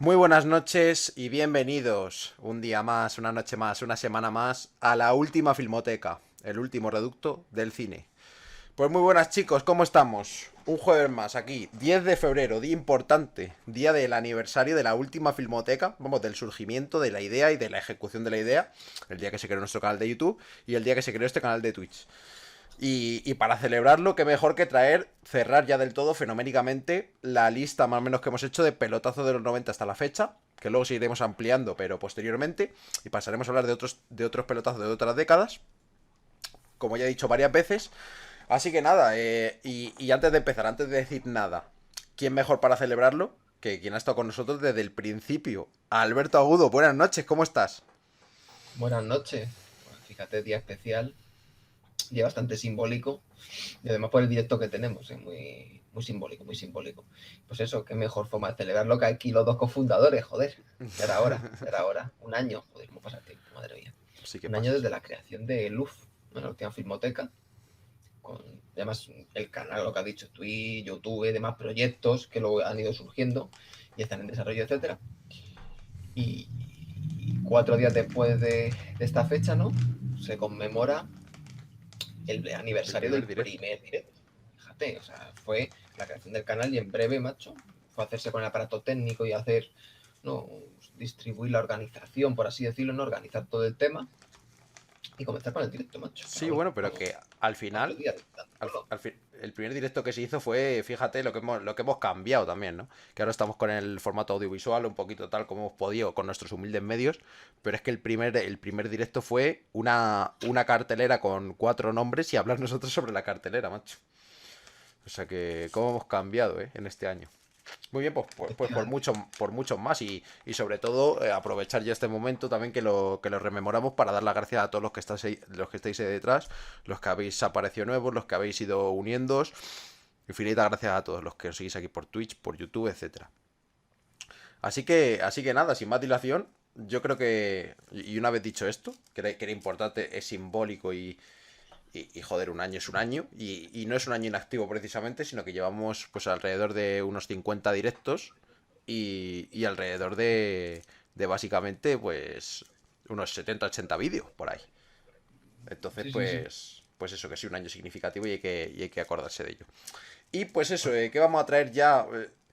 Muy buenas noches y bienvenidos un día más, una noche más, una semana más a la última Filmoteca, el último reducto del cine. Pues muy buenas chicos, ¿cómo estamos? Un jueves más aquí, 10 de febrero, día importante, día del aniversario de la última Filmoteca, vamos, del surgimiento de la idea y de la ejecución de la idea, el día que se creó nuestro canal de YouTube y el día que se creó este canal de Twitch. Y para celebrarlo, qué mejor que cerrar ya del todo fenoménicamente la lista más o menos que hemos hecho de pelotazos de los 90 hasta la fecha, que luego seguiremos ampliando, pero posteriormente, y pasaremos a hablar de otros pelotazos de otras décadas, como ya he dicho varias veces. Así que nada, y antes de empezar, antes de decir nada, ¿quién mejor para celebrarlo que quien ha estado con nosotros desde el principio? Alberto Agudo, buenas noches, ¿cómo estás? Buenas noches. Bueno, fíjate, día especial, día bastante simbólico y además por el directo que tenemos, es muy, muy simbólico, muy simbólico. Pues eso, qué mejor forma de celebrarlo que aquí los dos cofundadores, joder. Ya era hora, ya era hora. Un año, joder, cómo pasa el tiempo, madre mía. Sí, ¿qué Un año pasas? desde la creación de Luz, ¿no? La última filmoteca, con además el canal, lo que ha dicho, Twitch, YouTube, demás proyectos que luego han ido surgiendo y están en desarrollo, etcétera. Y 4 días después de esta fecha, ¿no? Se conmemora el El aniversario primer del directo. primer directo. Fíjate, o sea, fue la creación del canal y en breve, macho, fue hacerse con el aparato técnico y hacer, no, distribuir la organización, por así decirlo, no organizar todo el tema y comenzar con el directo, macho. Sí, Cabrón, bueno, pero vamos, que al 4 final días dándolo. el primer directo que se hizo fue, fíjate, lo que hemos cambiado también, ¿no? Que ahora estamos con el formato audiovisual, un poquito tal como hemos podido con nuestros humildes medios, pero es que el primer directo fue una cartelera con 4 nombres y hablar nosotros sobre la cartelera, macho. O sea que, ¿cómo hemos cambiado, en este año? Muy bien, pues Efectivamente. por muchos más y sobre todo aprovechar ya este momento también que lo rememoramos para dar las gracias a todos los que estáis ahí detrás, los que habéis aparecido nuevos, los que habéis ido uniéndoos. Infinitas gracias a todos los que os seguís aquí por Twitch, por YouTube, etcétera. Así que nada, sin más dilación, yo creo que, y una vez dicho esto, que era importante, es simbólico y, joder, un año es un año. Y no es un año inactivo precisamente, sino que llevamos pues alrededor de unos 50 directos y alrededor de básicamente pues unos 70-80 vídeos por ahí. Entonces Sí, sí, sí. pues eso, que sí, un año significativo y hay que acordarse de ello. Y pues eso, ¿qué vamos a traer ya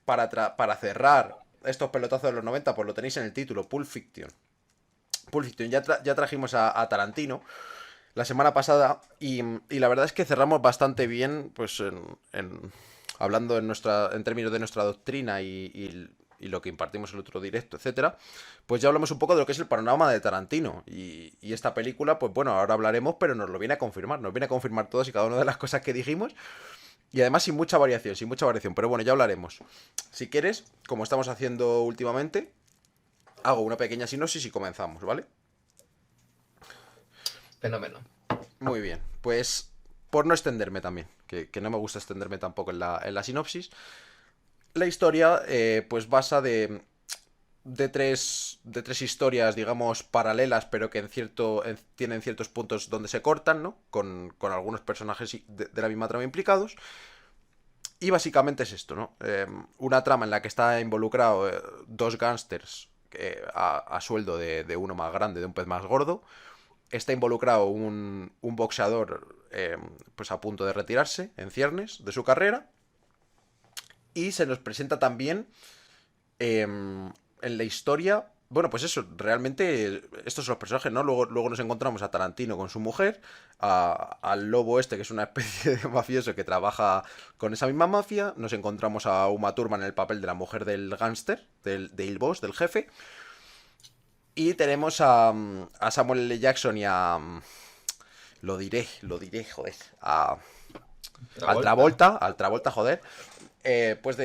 para cerrar estos pelotazos de los 90? Pues lo tenéis en el título, Pulp Fiction. Pulp Fiction, ya trajimos a Tarantino la semana pasada y la verdad es que cerramos bastante bien, pues hablando en términos de nuestra doctrina y lo que impartimos en el otro directo, etcétera, pues ya hablamos un poco de lo que es el panorama de Tarantino y esta película, pues bueno, ahora hablaremos, pero nos lo viene a confirmar, nos viene a confirmar todas y cada una de las cosas que dijimos y además sin mucha variación, pero bueno, ya hablaremos. Si quieres, como estamos haciendo últimamente, hago una pequeña sinopsis y comenzamos, ¿vale? Fenómeno. Muy bien, pues por no extenderme también, que no me gusta extenderme tampoco en la sinopsis, la historia pues basa de tres historias, digamos, paralelas, pero que tienen ciertos puntos donde se cortan, ¿no? Con algunos personajes de la misma trama implicados. Y básicamente es esto, ¿no? Una trama en la que está involucrado dos gángsters a sueldo de uno más grande, de un pez más gordo. Está involucrado un boxeador pues a punto de retirarse en ciernes de su carrera. Y se nos presenta también en la historia. Bueno, pues eso, realmente estos son los personajes, ¿no? Luego nos encontramos a Tarantino con su mujer, al lobo este, que es una especie de mafioso que trabaja con esa misma mafia. Nos encontramos a Uma Thurman en el papel de la mujer del gángster, del boss, del jefe. Y tenemos a Samuel L. Jackson y lo diré, joder. Al Travolta. Travolta, al Travolta, joder. Pues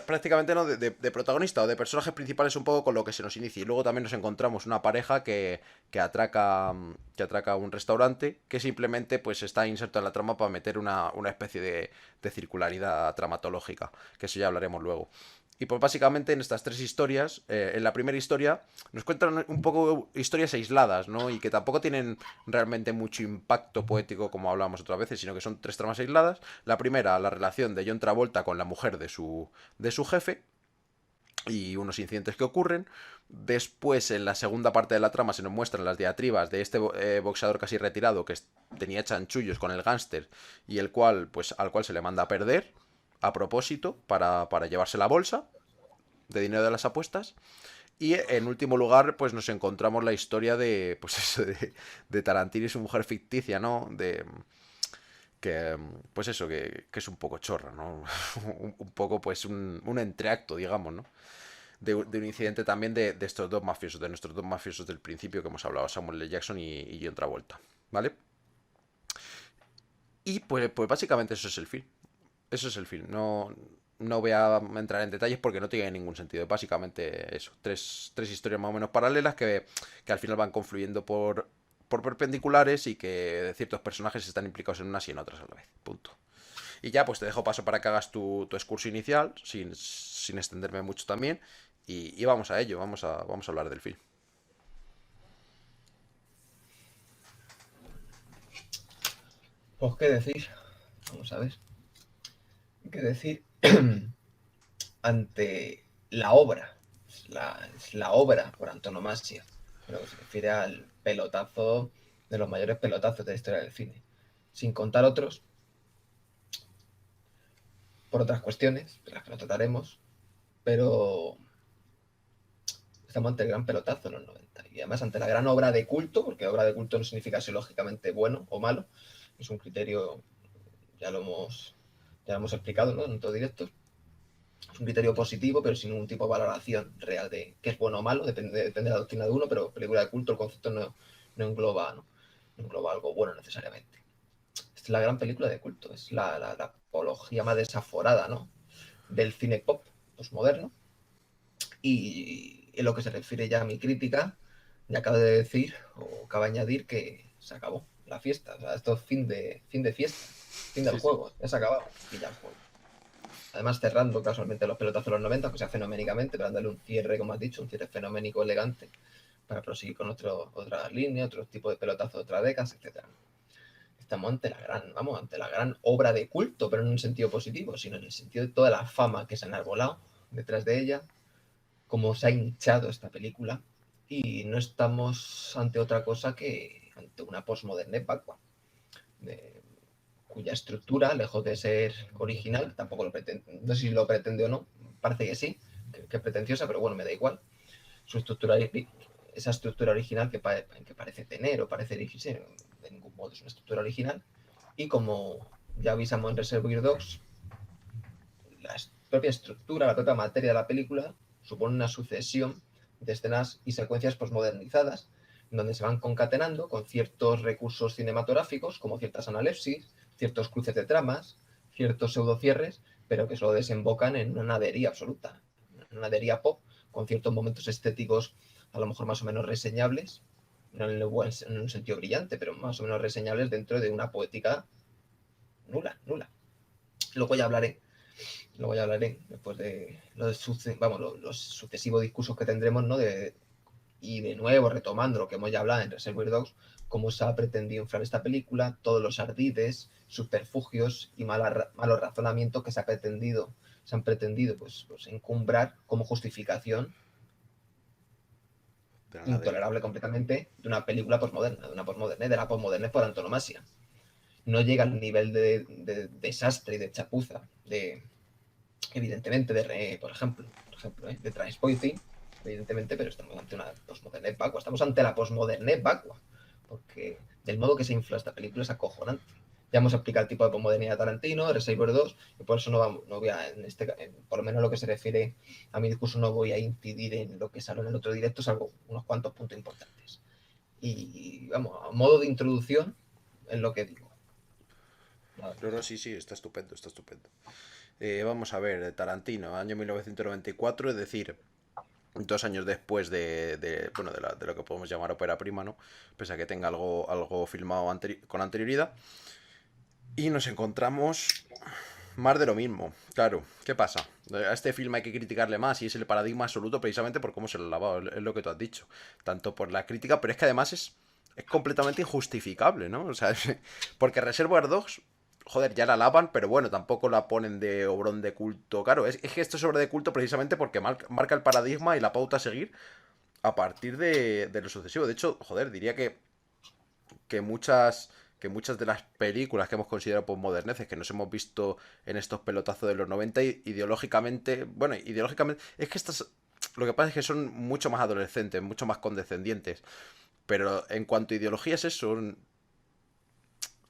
prácticamente no de protagonista o de personajes principales un poco con lo que se nos inicia. Y luego también nos encontramos una pareja que atraca un restaurante que simplemente pues está inserto en la trama para meter una especie de circularidad dramatológica, que eso ya hablaremos luego. Y pues básicamente en estas tres historias, en la primera historia nos cuentan un poco historias aisladas, ¿no? Y que tampoco tienen realmente mucho impacto poético como hablábamos otras veces, sino que son tres tramas aisladas. La primera, la relación de John Travolta con la mujer de su jefe. y unos incidentes que ocurren. Después, en la segunda parte de la trama, se nos muestran las diatribas de este boxeador casi retirado que tenía chanchullos con el gángster y el cual, pues, al cual se le manda a perder a propósito para llevarse la bolsa de dinero de las apuestas. Y en último lugar, pues nos encontramos la historia de, pues eso, de Tarantino y su mujer ficticia, ¿no? De que, pues eso, que es un poco chorra, ¿no? Un poco, pues, un entreacto, digamos, ¿no? De un incidente también de estos dos mafiosos, de nuestros dos mafiosos del principio que hemos hablado, Samuel L. Jackson y John Travolta, ¿vale? Y pues básicamente eso es el film. Eso es el film. No voy a entrar en detalles porque no tiene ningún sentido. Básicamente eso. Tres historias más o menos paralelas que al final van confluyendo por perpendiculares y que ciertos personajes están implicados en unas y en otras a la vez. Punto. Y ya pues te dejo paso para que hagas tu excurso inicial, sin extenderme mucho también. Y vamos a ello, vamos a hablar del film. Pues qué decir, vamos a ver, qué decir ante la obra, es la obra por antonomasia, pero se refiere al pelotazo, de los mayores pelotazos de la historia del cine, sin contar otros, por otras cuestiones, de las que no trataremos, pero estamos ante el gran pelotazo en los 90, y además ante la gran obra de culto, porque obra de culto no significa ser lógicamente bueno o malo, es un criterio, ya lo hemos explicado, ¿no?, en otros directos. Es un criterio positivo, pero sin ningún tipo de valoración real de qué es bueno o malo, depende de la doctrina de uno, pero película de culto, el concepto no engloba algo bueno necesariamente. Es la gran película de culto, es la apología más desaforada, ¿no?, del cine pop postmoderno. Y en lo que se refiere ya a mi crítica, ya acabo de decir, o acabo de añadir, que se acabó la fiesta. O sea, esto es fin de fiesta, fin del juego, ya se ha acabado y ya el juego. Además, cerrando casualmente los pelotazos de los 90, que sea fenoménicamente, para darle un cierre, como has dicho, un cierre fenoménico, elegante, para proseguir con otra línea, otro tipo de pelotazos de otras décadas, etc. Estamos ante la gran obra de culto, pero no en un sentido positivo, sino en el sentido de toda la fama que se han arbolado detrás de ella, cómo se ha hinchado esta película, y no estamos ante otra cosa que ante una postmodernidad vacua, cuya estructura, lejos de ser original, tampoco lo pretende, no sé si lo pretende o no, parece que sí, que es pretenciosa, pero bueno, me da igual. Su estructura, esa estructura original que parece tener o parece dirigirse, de ningún modo es una estructura original, y como ya avisamos en Reservoir Dogs, la propia estructura, la propia materia de la película supone una sucesión de escenas y secuencias posmodernizadas, donde se van concatenando con ciertos recursos cinematográficos, como ciertas analepsis, ciertos cruces de tramas, ciertos pseudocierres, pero que solo desembocan en una nadería absoluta, una nadería pop, con ciertos momentos estéticos a lo mejor más o menos reseñables, no en un sentido brillante, pero más o menos reseñables dentro de una poética nula. Luego ya hablaré después de los sucesivos discursos que tendremos, ¿no? Y de nuevo, retomando lo que hemos ya hablado en Reservoir Dogs, cómo se ha pretendido inflar esta película, todos los ardides, subterfugios y malos razonamientos que se han pretendido pues encumbrar como justificación intolerable completamente de una película posmoderna, de la posmoderna por antonomasia. No llega al nivel de desastre y de chapuza evidentemente, por ejemplo, de Trainspotting, evidentemente, pero estamos ante una postmodernidad vacua, estamos ante la postmodernidad vacua, porque del modo que se infla esta película es acojonante. Ya hemos explicado el tipo de postmodernidad de Tarantino, Reservoir 2, y por eso no voy a, por lo menos en lo que se refiere a mi discurso, no voy a incidir en lo que salió en el otro directo, salvo unos cuantos puntos importantes. Y vamos, a modo de introducción en lo que digo. No, sí, está estupendo. Vamos a ver, Tarantino, año 1994, es decir, 2 años después de lo que podemos llamar ópera prima, ¿no? Pese a que tenga algo filmado con anterioridad. Y nos encontramos más de lo mismo. Claro, ¿qué pasa? A este film hay que criticarle más y es el paradigma absoluto precisamente por cómo se lo ha lavado, es lo que tú has dicho. Tanto por la crítica, pero es que además es completamente injustificable, ¿no? O sea, porque Reservoir Dogs, joder, ya la alaban, pero bueno, tampoco la ponen de obrón de culto. Claro, es que esto es obra de culto precisamente porque marca el paradigma y la pauta a seguir a partir de lo sucesivo. De hecho, joder, diría que muchas que muchas de las películas que hemos considerado posmoderneces, que nos hemos visto en estos pelotazos de los 90, ideológicamente, bueno, ideológicamente, es que estas, lo que pasa es que son mucho más adolescentes, mucho más condescendientes, pero en cuanto a ideologías eso,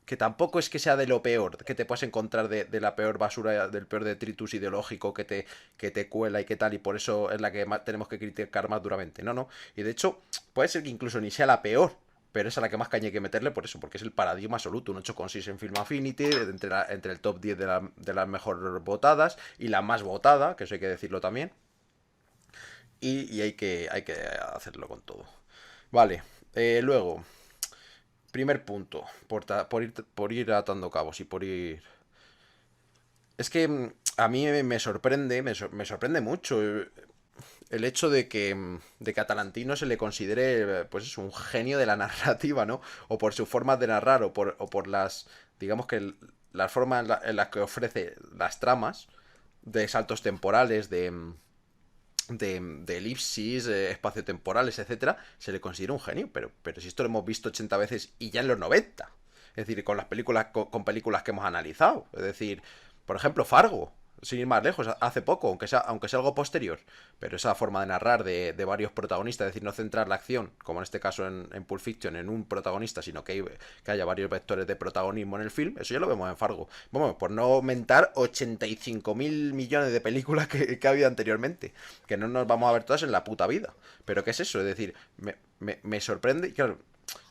que tampoco es que sea de lo peor, que te puedas encontrar de la peor basura, del peor detritus ideológico que te cuela y que tal, y por eso es la que más, tenemos que criticar más duramente. No, no. Y de hecho, puede ser que incluso ni sea la peor, pero es a la que más caña hay que meterle por eso, porque es el paradigma absoluto. Un 8,6 en Film Affinity, entre el top 10 de las mejor votadas, y la más votada, que eso hay que decirlo también. Y hay que hacerlo con todo. Vale, luego, primer punto, por ir atando cabos y por ir... Es que a mí me sorprende, me sorprende mucho el hecho de que a Tarantino se le considere, pues es un genio de la narrativa, ¿no? O por sus formas de narrar, o por las, digamos que las formas en las que ofrece las tramas, de saltos temporales, de elipsis, espaciotemporales, etcétera, se le considera un genio, pero si esto lo hemos visto 80 veces y ya en los 90. Es decir, con las películas, con películas que hemos analizado. Es decir, por ejemplo, Fargo, sin ir más lejos, hace poco, aunque sea algo posterior, pero esa forma de narrar de varios protagonistas, es decir, no centrar la acción, como en este caso en Pulp Fiction, en un protagonista, sino que haya varios vectores de protagonismo en el film, eso ya lo vemos en Fargo. Vamos, por no aumentar 85.000 millones de películas que ha habido anteriormente, que no nos vamos a ver todas en la puta vida. Pero ¿qué es eso? Es decir, me sorprende, y claro,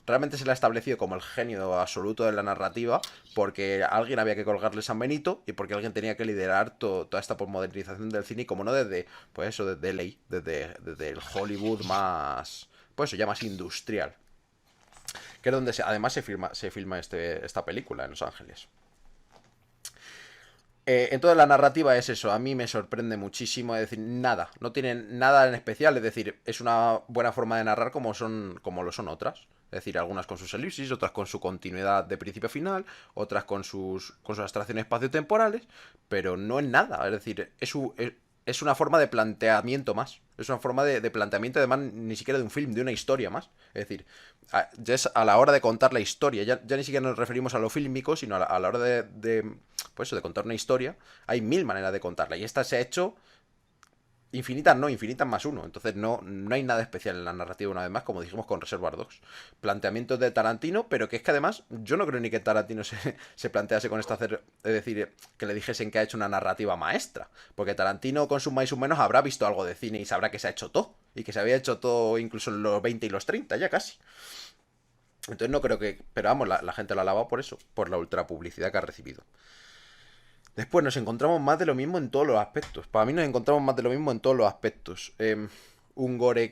realmente se le ha establecido como el genio absoluto de la narrativa porque alguien había que colgarle San Benito y porque alguien tenía que liderar toda esta posmodernización del cine, y como no desde, pues eso, desde LA, desde el Hollywood más, pues eso, ya más industrial, que es donde además se filma esta película en Los Ángeles. Entonces la narrativa es eso, a mí me sorprende muchísimo, es decir, nada, no tienen nada en especial, es decir, es una buena forma de narrar como lo son otras. Es decir, algunas con sus elipsis, otras con su continuidad de principio a final, otras con sus abstracciones espaciotemporales, pero no en nada, es decir, es una forma de planteamiento más. Es una forma de planteamiento, además, ni siquiera de un film, de una historia más. Es decir, ya es a la hora de contar la historia. Ya ni siquiera nos referimos a lo fílmico, sino a la hora pues eso, de contar una historia. Hay mil maneras de contarla. Y esta se ha hecho infinitas, no, infinitas más uno. Entonces no hay nada especial en la narrativa, una vez más, como dijimos con Reservoir Dogs. Planteamientos de Tarantino, pero que es que además yo no creo ni que Tarantino se plantease con esto hacer, es decir, que le dijesen que ha hecho una narrativa maestra. Porque Tarantino con sus más y sus menos habrá visto algo de cine y sabrá que se ha hecho todo. Y que se había hecho todo incluso en los 20 y los 30, ya casi. Entonces no creo que... Pero vamos, la gente lo alaba por eso, por la ultra publicidad que ha recibido. Después nos encontramos más de lo mismo en todos los aspectos. Para mí nos encontramos más de lo mismo en todos los aspectos. Un gore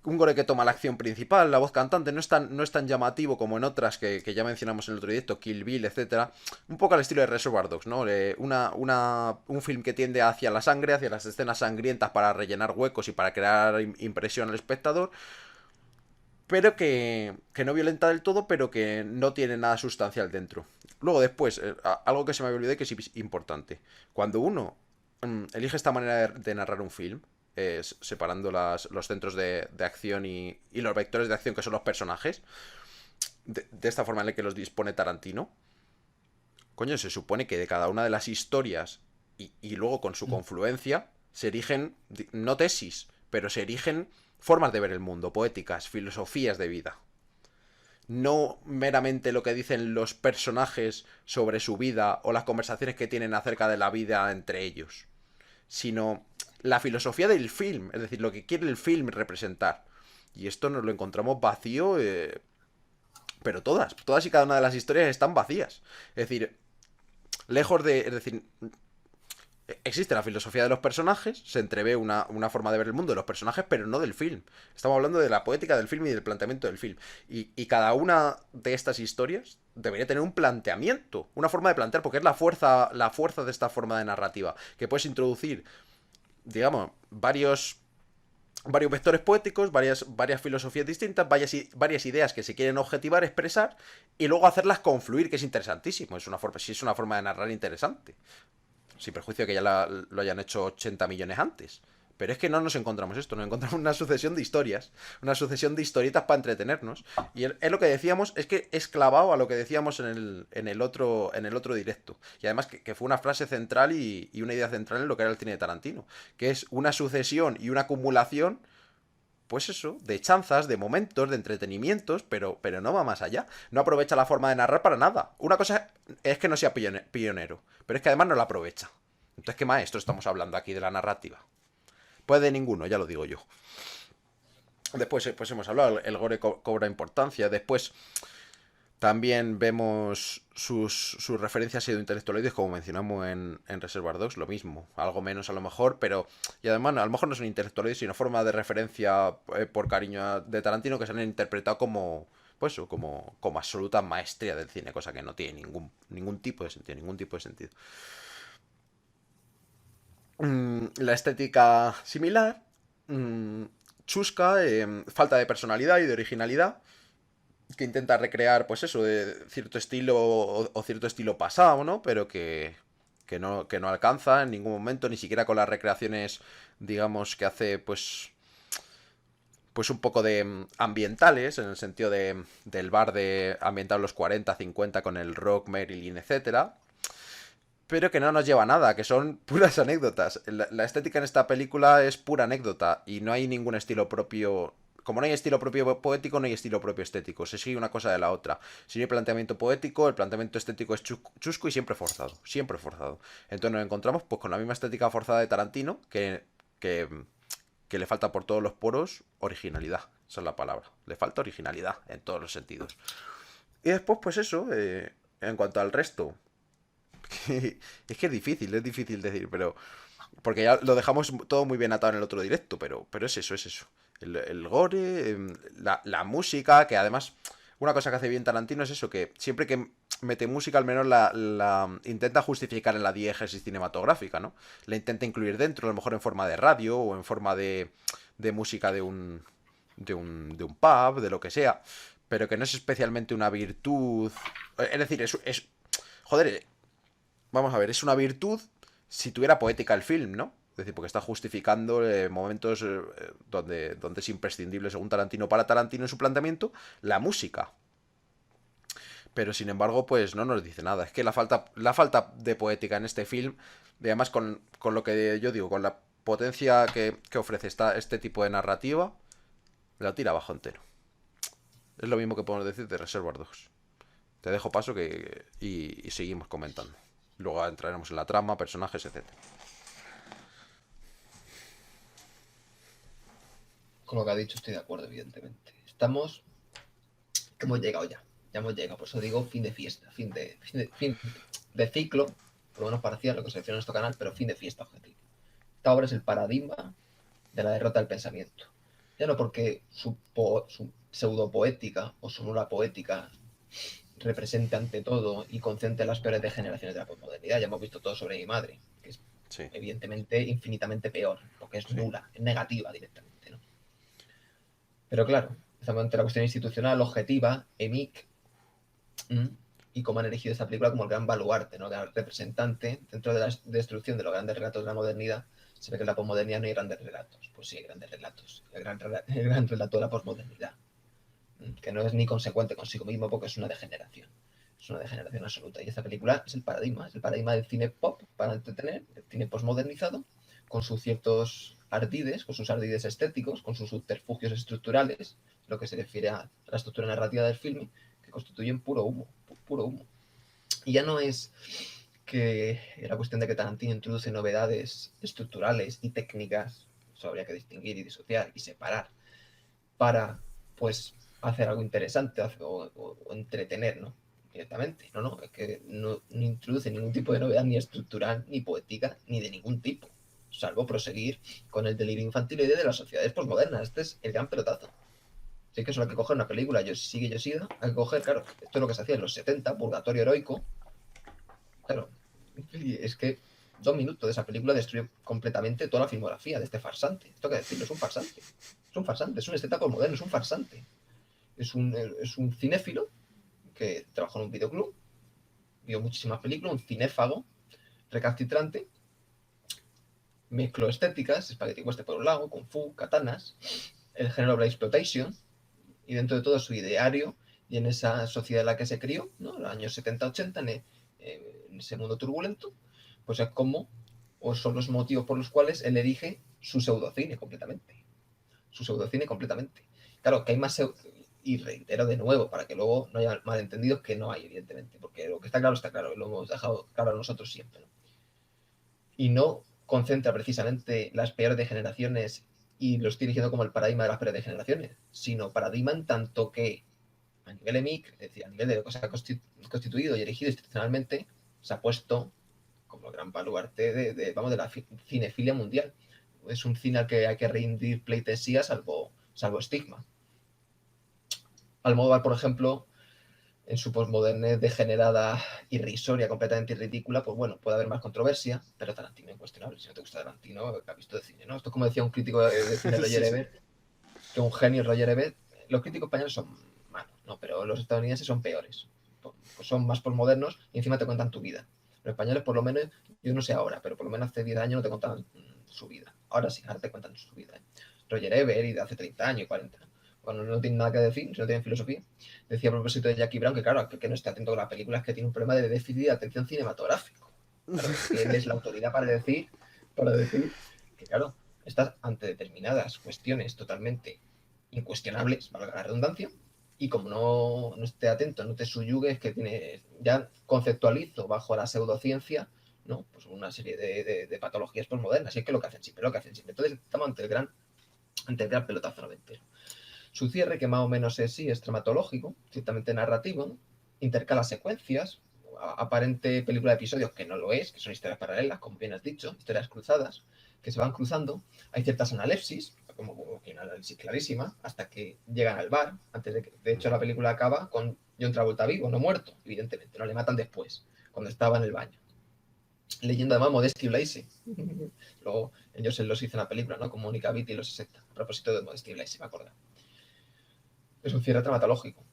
un gore que toma la acción principal, la voz cantante, no es tan llamativo como en otras que ya mencionamos en el otro directo, Kill Bill, etcétera. Un poco al estilo de Reservoir Dogs, ¿no? Un film que tiende hacia la sangre, hacia las escenas sangrientas para rellenar huecos y para crear impresión al espectador, pero que no violenta del todo, pero que no tiene nada sustancial dentro. Luego después, algo que se me había olvidado que es importante. Cuando uno elige esta manera de narrar un film, separando los centros de acción y los vectores de acción que son los personajes, de esta forma en la que los dispone Tarantino, coño, se supone que de cada una de las historias y luego con su confluencia se erigen, no tesis, pero se erigen formas de ver el mundo, poéticas, filosofías de vida. No meramente lo que dicen los personajes sobre su vida o las conversaciones que tienen acerca de la vida entre ellos, sino la filosofía del film, es decir, lo que quiere el film representar. Y esto nos lo encontramos vacío, pero todas y cada una de las historias están vacías. Es decir, lejos de... Es decir, existe la filosofía de los personajes, se entrevé una forma de ver el mundo de los personajes, pero no del film. Estamos hablando de la poética del film y del planteamiento del film. Y cada una de estas historias debería tener un planteamiento, una forma de plantear, porque es la fuerza de esta forma de narrativa, que puedes introducir, digamos, varios varios vectores poéticos, varias filosofías distintas, varias ideas que se quieren objetivar, expresar, y luego hacerlas confluir, que es interesantísimo. Sí es una forma de narrar interesante. Sin perjuicio que ya lo hayan hecho 80 millones antes. Pero es que no nos encontramos esto, nos encontramos una sucesión de historias, una sucesión de historietas para entretenernos. Y es lo que decíamos, es que es clavado a lo que decíamos en el otro directo. Y además que fue una frase central y una idea central en lo que era el cine de Tarantino. Que es una sucesión y una acumulación, pues eso, de chanzas, de momentos, de entretenimientos, pero no va más allá. No aprovecha la forma de narrar para nada. Una cosa es que no sea pionero, pero es que además no la aprovecha. Entonces, ¿qué maestro estamos hablando aquí de la narrativa? Pues de ninguno, ya lo digo yo. Después, pues hemos hablado, el gore cobra importancia. Después también vemos sus referencias pseudointelectualoides, como mencionamos en Reservoir Dogs, lo mismo. Algo menos a lo mejor, pero... Y además, a lo mejor no son intelectualoides, sino forma de referencia por cariño de Tarantino que se han interpretado como... Pues eso, como absoluta maestría del cine, cosa que no tiene ningún tipo de sentido, ningún tipo de sentido. La estética similar, mm, chusca, falta de personalidad y de originalidad, que intenta recrear, pues eso, de cierto estilo o cierto estilo pasado, ¿no? Pero que no alcanza en ningún momento, ni siquiera con las recreaciones, digamos, que hace, pues un poco de ambientales, en el sentido del bar de ambientado en los 40 50 con el rock, Marilyn, etcétera, pero que no nos lleva a nada, que son puras anécdotas. La estética en esta película es pura anécdota y no hay ningún estilo propio. Como no hay estilo propio poético, no hay estilo propio estético. Se sigue una cosa de la otra. Si no hay planteamiento poético, el planteamiento estético es chusco y siempre forzado. Siempre forzado. Entonces nos encontramos pues con la misma estética forzada de Tarantino, que, que le falta por todos los poros originalidad. Esa es la palabra. Le falta originalidad en todos los sentidos. Y después, pues eso, en cuanto al resto, es que es difícil decir, pero... Porque ya lo dejamos todo muy bien atado en el otro directo, pero es eso, es eso. El gore, la música, que además... Una cosa que hace bien Tarantino es eso, que siempre que mete música, al menos la intenta justificar en la diégesis cinematográfica, ¿no? La intenta incluir dentro, a lo mejor en forma de radio o en forma de música de un pub, de lo que sea, pero que no es especialmente una virtud. Es decir, joder, vamos a ver, es una virtud si tuviera poética el film, ¿no? Es decir, porque está justificando momentos donde es imprescindible, según Tarantino, para Tarantino en su planteamiento, la música. Pero sin embargo, pues no nos dice nada. Es que la falta de poética en este film, y además con lo que yo digo, con la potencia que ofrece este tipo de narrativa, la tira abajo entero. Es lo mismo que podemos decir de Reservoir Dogs. Te dejo paso y seguimos comentando. Luego entraremos en la trama, personajes, etcétera. Con lo que ha dicho estoy de acuerdo, evidentemente. Hemos llegado ya. Ya hemos llegado, por eso digo fin de fiesta, fin de ciclo, por lo menos parecía lo que se refiere en nuestro canal, pero fin de fiesta objetivo. Esta obra es el paradigma de la derrota del pensamiento. Ya no porque su pseudo poética o su nula poética represente ante todo y concentre las peores degeneraciones de la posmodernidad. Ya hemos visto todo sobre mi madre, que es Sí. evidentemente infinitamente peor, porque es Sí. nula, es negativa directamente, ¿no? Pero claro, estamos ante la cuestión institucional, objetiva, EMIC, y cómo han elegido esta película como el gran baluarte, ¿no? El gran representante dentro de la destrucción de los grandes relatos de la modernidad. Se ve que en la posmodernidad no hay grandes relatos. Pues sí, hay grandes relatos. El gran relato de la posmodernidad, que no es ni consecuente consigo mismo porque es una degeneración. Es una degeneración absoluta. Y esta película es el paradigma del cine pop para entretener, el cine posmodernizado, con sus ciertos ardides, con sus ardides estéticos, con sus subterfugios estructurales, lo que se refiere a la estructura narrativa del filme, que constituyen puro humo, puro humo. Y ya no es que la cuestión de que Tarantino introduce novedades estructurales y técnicas, eso habría que distinguir y disociar y separar, para, pues, hacer algo interesante o entretener, ¿no? Directamente. No, es que no introduce ningún tipo de novedad ni estructural, ni poética, ni de ningún tipo, salvo proseguir con el delirio infantiloide de las sociedades posmodernas. Este es el gran pelotazo. Sí que eso hay que coger una película, sigue Yoshida, hay que coger, claro, esto es lo que se hacía en los 70, Purgatorio Heroico. Claro, es que 2 minutos de esa película destruye completamente toda la filmografía de este farsante. Esto hay que decirlo, es un farsante. Es un farsante, es un esteta moderno, es un farsante. Es un cinéfilo que trabajó en un videoclub, vio muchísimas películas, un cinéfago recalcitrante, mezcló estéticas, Spaghetti Western por un lado, Kung Fu, katanas, el género Black Exploitation, y dentro de todo su ideario y en esa sociedad en la que se crió, ¿no? En los años 70-80, en ese mundo turbulento, pues es como, o son los motivos por los cuales él elige su pseudocine completamente. Su pseudocine completamente. Claro, que hay más y reitero de nuevo, para que luego no haya malentendidos, que no hay, evidentemente, porque lo que está claro, y lo hemos dejado claro nosotros siempre, ¿no? Y no concentra precisamente las peores degeneraciones y lo estoy dirigiendo como el paradigma de las peores degeneraciones, sino paradigma en tanto que a nivel EMIC, es decir, a nivel de lo que se ha constituido y erigido institucionalmente, se ha puesto como gran baluarte de la cinefilia mundial. Es un cine al que hay que rendir pleitesía salvo estigma. Almodóvar, por ejemplo, en su posmodernez degenerada, irrisoria, completamente ridícula, pues bueno, puede haber más controversia, pero Tarantino incuestionable. Si no te gusta Tarantino, ¿qué has visto de cine? ¿No? Esto es como decía un crítico de cine, Roger Sí, sí. Ebert, que un genio Roger Ebert, los críticos españoles son malos, ¿no? Pero los estadounidenses son peores. Pues son más posmodernos y encima te cuentan tu vida. Los españoles, por lo menos, yo no sé ahora, pero por lo menos hace 10 años no te contaban su vida. Ahora sí, ahora te cuentan su vida. Roger Ebert y de hace 30 años, 40. Cuando no tienen nada que decir, si no tienen filosofía. Decía a propósito de Jackie Brown que, claro, que no esté atento con las películas, que tiene un problema de déficit de atención cinematográfico. Claro, es que él es la autoridad para decir que, claro, estás ante determinadas cuestiones totalmente incuestionables, valga la redundancia, y como no esté atento, no te subyugues, que tiene, ya conceptualizo bajo la pseudociencia, ¿no? Pues una serie de patologías postmodernas, y es que lo que hacen siempre, Entonces estamos ante el gran pelotazo noventero. Su cierre, que más o menos es sí, es dramatológico, ciertamente narrativo, ¿no? Intercala secuencias, aparente película de episodios que no lo es, que son historias paralelas, como bien has dicho, historias cruzadas, que se van cruzando. Hay ciertas analepsis, como que una análisis clarísima, hasta que llegan al bar. De hecho, la película acaba con John Travolta vivo, no muerto, evidentemente, no le matan después, cuando estaba en el baño. Leyendo además Modesty Blaise. Luego ellos se los hizo en la película, ¿no? Con Mónica Vitti y los 60. A propósito de Modesty Blaise, me acuerdo. Es un cierre traumatológico.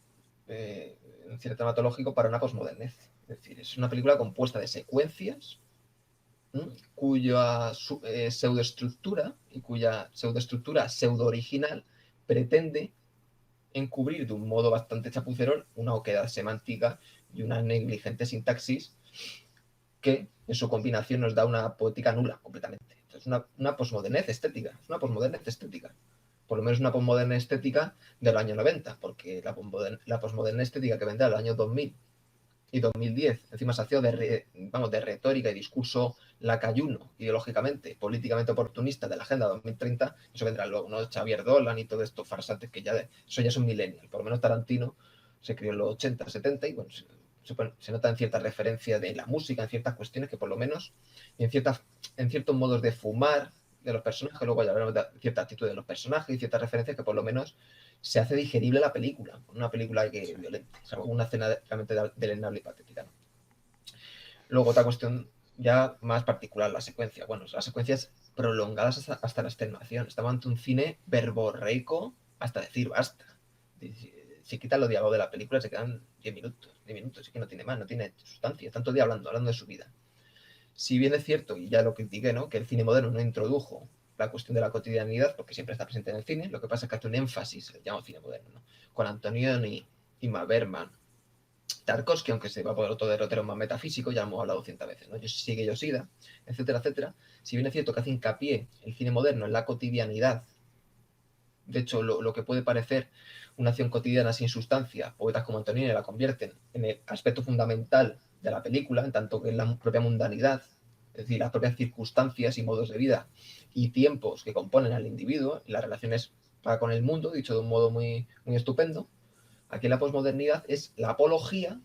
Un cierre traumatológico para una posmodernez. Es decir, es una película compuesta de secuencias cuya pseudoestructura y cuya pseudoestructura pseudo-original pretende encubrir de un modo bastante chapucerol una oquedad semántica y una negligente sintaxis que en su combinación nos da una poética nula completamente. Es una posmodernez estética. Es una posmodernez estética. Por lo menos una posmoderna estética del año 90, porque la posmoderna estética que vendrá del año 2000 y 2010, encima se hacía de retórica y discurso lacayuno, ideológicamente, políticamente oportunista de la Agenda 2030, eso vendrá luego, ¿no? Xavier Dolan y todo esto farsantes que eso ya es un millennial. Por lo menos Tarantino se crió en los 80, 70 y bueno, se nota en cierta referencia de la música, en ciertas cuestiones que por lo menos, en ciertos modos de fumar de los personajes, luego ya hablamos de cierta actitud de los personajes y ciertas referencias que por lo menos se hace digerible la película, una película que es violenta, es una escena realmente deleznable y patética, ¿no? Luego otra cuestión ya más particular, la secuencia. Bueno, las secuencias prolongadas hasta la extenuación. Estamos ante un cine verborreico hasta decir basta. Si quitan los diálogos de la película, se quedan 10 minutos, es que no tiene más, no tiene sustancia, tanto día hablando de su vida. Si bien es cierto, y ya lo critiqué, ¿no? Que el cine moderno no introdujo la cuestión de la cotidianidad, porque siempre está presente en el cine, lo que pasa es que hace un énfasis, el llamado cine moderno, ¿no? Con Antonioni, Ingmar Bergman, Tarkovsky, aunque se va por otro derrotero más metafísico, ya hemos hablado 100 veces, ¿no? Sigue Yoshida, etcétera, etcétera. Si bien es cierto que hace hincapié el cine moderno en la cotidianidad, de hecho, lo que puede parecer una acción cotidiana sin sustancia, poetas como Antonioni la convierten en el aspecto fundamental de la película, en tanto que es la propia mundanidad, es decir, las propias circunstancias y modos de vida y tiempos que componen al individuo y las relaciones para con el mundo, dicho de un modo muy, muy estupendo. Aquí la posmodernidad es la apología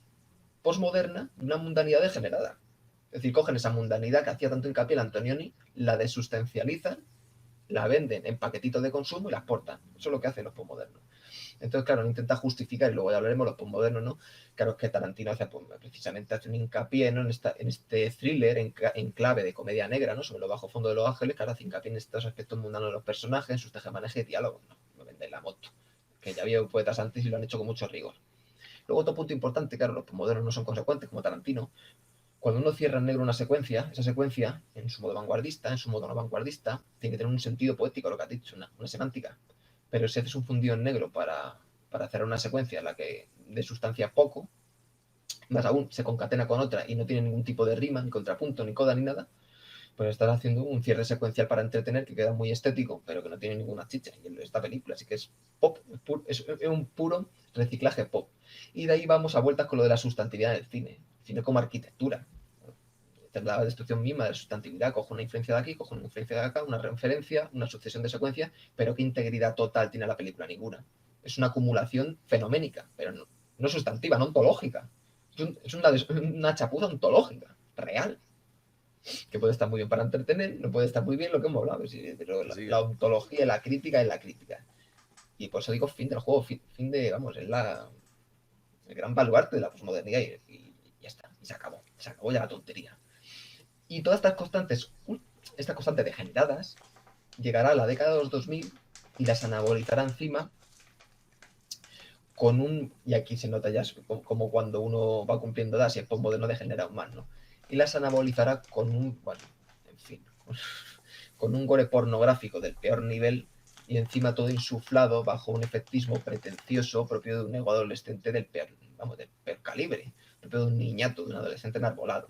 posmoderna de una mundanidad degenerada. Es decir, cogen esa mundanidad que hacía tanto hincapié el Antonioni, la desustancializan, la venden en paquetitos de consumo y la exportan. Eso es lo que hacen los posmodernos. Entonces, claro, no intenta justificar, y luego ya hablaremos los postmodernos, ¿no? Claro, es que Tarantino hace, pues, precisamente hace un hincapié, ¿no? En este thriller en clave de comedia negra, ¿no? Sobre los bajos fondos de Los Ángeles, claro, hace hincapié en estos aspectos mundanos de los personajes, en sus tejemanejes y diálogos, ¿no? Me vendéis la moto. Que ya había poetas antes y lo han hecho con mucho rigor. Luego, otro punto importante, claro, los postmodernos no son consecuentes, como Tarantino. Cuando uno cierra en negro una secuencia, esa secuencia, en su modo vanguardista, en su modo no vanguardista, tiene que tener un sentido poético, lo que has dicho, una semántica. Pero si haces un fundido en negro para hacer una secuencia en la que de sustancia poco, más aún se concatena con otra y no tiene ningún tipo de rima, ni contrapunto, ni coda, ni nada, pues estás haciendo un cierre secuencial para entretener que queda muy estético, pero que no tiene ninguna chicha. Y esta película, así que es pop, es un puro reciclaje pop. Y de ahí vamos a vueltas con lo de la sustantividad del cine. El cine como arquitectura. Esta es la destrucción misma de la sustantividad. Cojo una influencia de aquí, cojo una influencia de acá, una referencia, una sucesión de secuencias, pero ¿qué integridad total tiene la película? Ninguna. Es una acumulación fenoménica, pero no sustantiva, no ontológica. Es una chapuza ontológica, real, que puede estar muy bien para entretener, no puede estar muy bien lo que hemos hablado, pero la ontología, la crítica es la crítica. Y por eso digo fin del juego, fin de, vamos, es el gran baluarte de la posmodernidad y ya está, y se acabó ya la tontería. Y todas estas constantes degeneradas, llegará a la década de los 2000 y las anabolizará encima con y aquí se nota ya como cuando uno va cumpliendo edad, si es postmoderno degenera aún más, ¿no? Y las anabolizará bueno, en fin, con un gore pornográfico del peor nivel y encima todo insuflado bajo un efectismo pretencioso propio de un ego adolescente del peor calibre, propio de un niñato, de un adolescente enarbolado.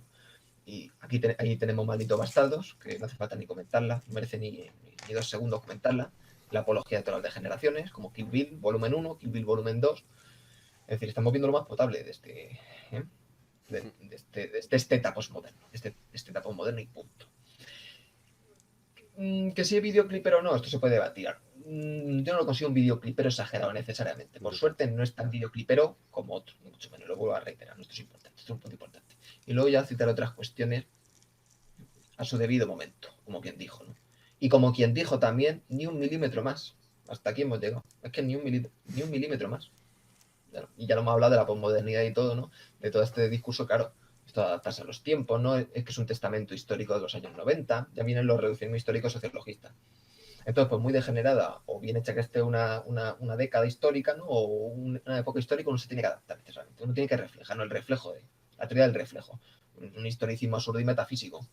Y ahí tenemos Malditos Bastardos, que no hace falta ni comentarla, no merece ni 2 segundos comentarla. La apología de todas las degeneraciones, como Kill Bill volumen 1, Kill Bill volumen 2. Es decir, estamos viendo lo más potable de este esteta postmoderno. Este esteta postmoderno y punto. Que si es videoclipero o no, esto se puede debatir. Yo no lo consigo un videoclipero exagerado necesariamente. Por suerte no es tan videoclipero como otro, ni mucho menos. Lo vuelvo a reiterar, esto es importante, esto es un punto importante. Y luego ya citar otras cuestiones a su debido momento, como quien dijo, ¿no? Y como quien dijo también, ni un milímetro más. Hasta aquí hemos llegado. Es que ni un milímetro más. Y ya lo hemos hablado de la posmodernidad y todo, ¿no? De todo este discurso, claro, esto adaptarse a los tiempos, ¿no? Es que es un testamento histórico de los años 90, ya vienen los reduccionismos históricos sociologistas. Entonces, pues muy degenerada, o bien hecha que esté una década histórica, ¿no? O una época histórica, uno se tiene que adaptar necesariamente. Uno tiene que reflejar, ¿no? El reflejo la teoría del reflejo. Un historicismo absurdo y metafísico.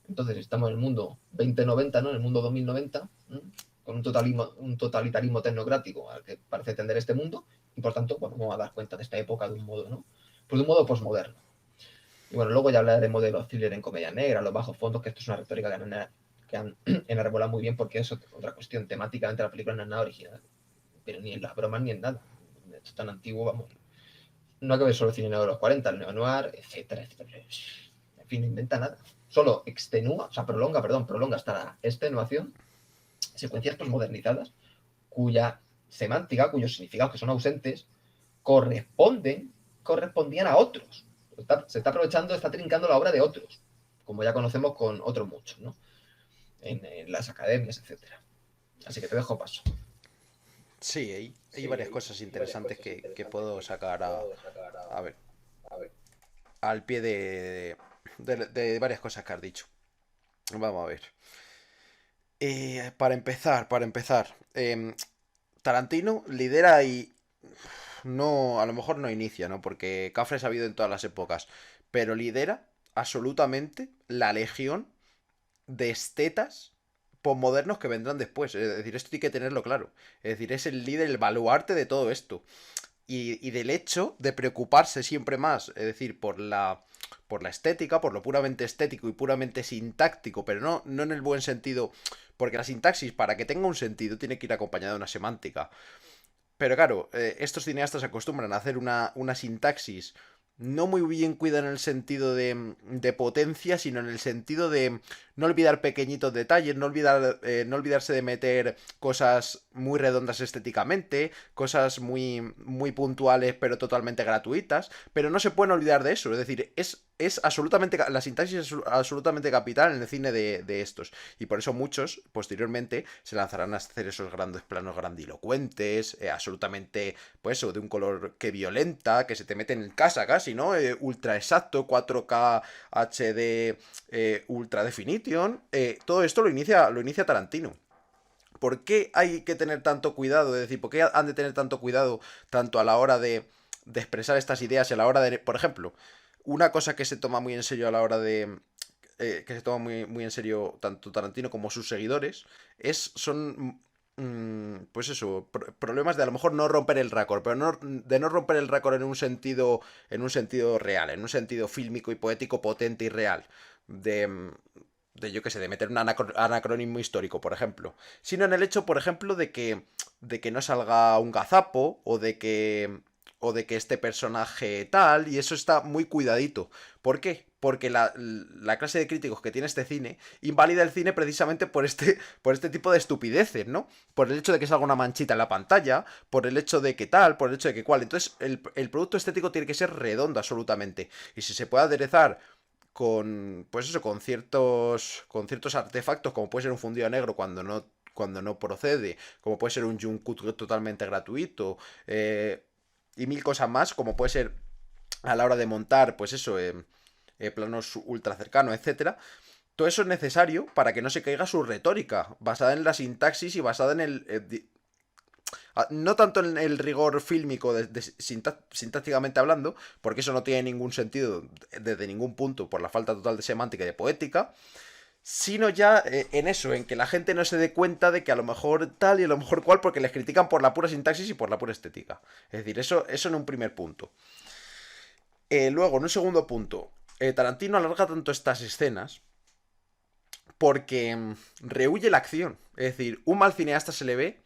Entonces, estamos en el mundo 2090, ¿no? En el mundo 2090, ¿no? Con un totalitarismo tecnocrático al que parece tender este mundo, y por tanto, bueno, vamos a dar cuenta de esta época de un modo, ¿no? Pues de un modo posmoderno. Y bueno, luego ya hablaremos de los thrillers en comedia negra, los bajos fondos, que esto es una retórica que han enarbolado muy bien, porque es otra cuestión. Temáticamente la película no es nada original, pero ni en las bromas ni en nada. Esto es tan antiguo, vamos. No hay que ver solo el cine de los 40, el neo-noir, etcétera, etcétera. En fin, no inventa nada. Solo prolonga hasta la extenuación secuencias posmodernizadas cuya semántica, cuyos significados que son ausentes, correspondían a otros. Se está aprovechando, está trincando la obra de otros, como ya conocemos con otros muchos, ¿no? En las academias, etcétera. Así que te dejo paso. Sí, hay varias cosas interesantes que puedo sacar a ver, al pie de varias cosas que has dicho. Vamos a ver. Para empezar, Tarantino lidera y no, a lo mejor no inicia, ¿no? Porque Cafres ha habido en todas las épocas, pero lidera absolutamente la legión de estetas posmodernos que vendrán después. Es decir, esto tiene que tenerlo claro. Es decir, es el líder, el baluarte de todo esto. Y del hecho de preocuparse siempre más, es decir, por la estética, por lo puramente estético y puramente sintáctico, pero no en el buen sentido, porque la sintaxis, para que tenga un sentido, tiene que ir acompañada de una semántica. Pero claro, estos cineastas acostumbran a hacer una sintaxis no muy bien cuida en el sentido de potencia, sino en el sentido de no olvidar pequeñitos detalles, no olvidarse de meter cosas muy redondas estéticamente, cosas muy, muy puntuales pero totalmente gratuitas, pero no se pueden olvidar de eso, es decir, es absolutamente, la sintaxis es absolutamente capital en el cine de estos, y por eso muchos posteriormente se lanzarán a hacer esos grandes planos grandilocuentes, absolutamente, pues eso, de un color que violenta, que se te mete en casa casi, ¿no? Ultra exacto, 4K HD, Ultra Definition, todo esto lo inicia Tarantino. ¿Por qué hay que tener tanto cuidado? Es decir, ¿por qué han de tener tanto cuidado tanto a la hora de expresar estas ideas y a la hora de, por ejemplo, una cosa que se toma muy en serio a la hora de, que se toma muy, muy en serio tanto Tarantino como sus seguidores, son, pues eso, problemas de a lo mejor no romper el récord, pero de no romper el récord en un sentido real, en un sentido fílmico y poético potente y real. De yo qué sé, de meter un anacronismo histórico, por ejemplo. Sino en el hecho, por ejemplo, de que no salga un gazapo o de que este personaje tal, y eso está muy cuidadito. ¿Por qué? Porque la clase de críticos que tiene este cine invalida el cine precisamente por este tipo de estupideces, ¿no? Por el hecho de que salga una manchita en la pantalla, por el hecho de que tal, por el hecho de que cual. Entonces, el producto estético tiene que ser redondo absolutamente. Y si se puede aderezar pues eso, con ciertos artefactos, como puede ser un fundido negro cuando no procede, como puede ser un jump cut totalmente gratuito, y mil cosas más, como puede ser a la hora de montar, pues eso, planos ultra cercanos, etcétera. Todo eso es necesario para que no se caiga su retórica, basada en la sintaxis y basada en no tanto en el rigor fílmico sintácticamente hablando, porque eso no tiene ningún sentido desde ningún punto por la falta total de semántica y de poética, sino ya en eso, en que la gente no se dé cuenta de que a lo mejor tal y a lo mejor cual, porque les critican por la pura sintaxis y por la pura estética. Es decir, eso en un primer punto. Luego, en un segundo punto, Tarantino alarga tanto estas escenas porque rehúye la acción. Es decir, un mal cineasta se le ve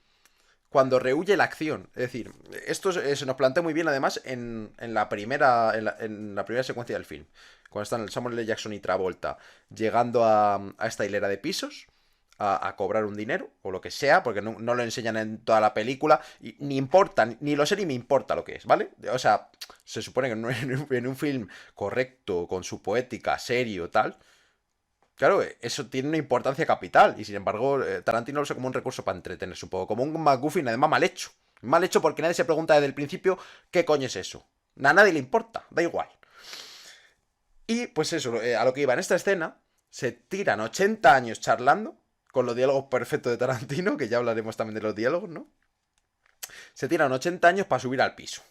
cuando rehúye la acción. Es decir, esto se nos plantea muy bien además en la primera secuencia del film. Cuando están Samuel L. Jackson y Travolta llegando a esta hilera de pisos. A cobrar un dinero, o lo que sea, porque no lo enseñan en toda la película, y ni importa, ni lo sé ni me importa lo que es, ¿vale? O sea, se supone que en un film correcto, con su poética, serio, tal, claro, eso tiene una importancia capital y sin embargo Tarantino lo usa como un recurso para entretenerse un poco, como un MacGuffin además mal hecho. Mal hecho porque nadie se pregunta desde el principio qué coño es eso. A nadie le importa, da igual. Y pues eso, a lo que iba en esta escena, se tiran 80 años charlando, con los diálogos perfectos de Tarantino, que ya hablaremos también de los diálogos, ¿no? Se tiran 80 años para subir al piso.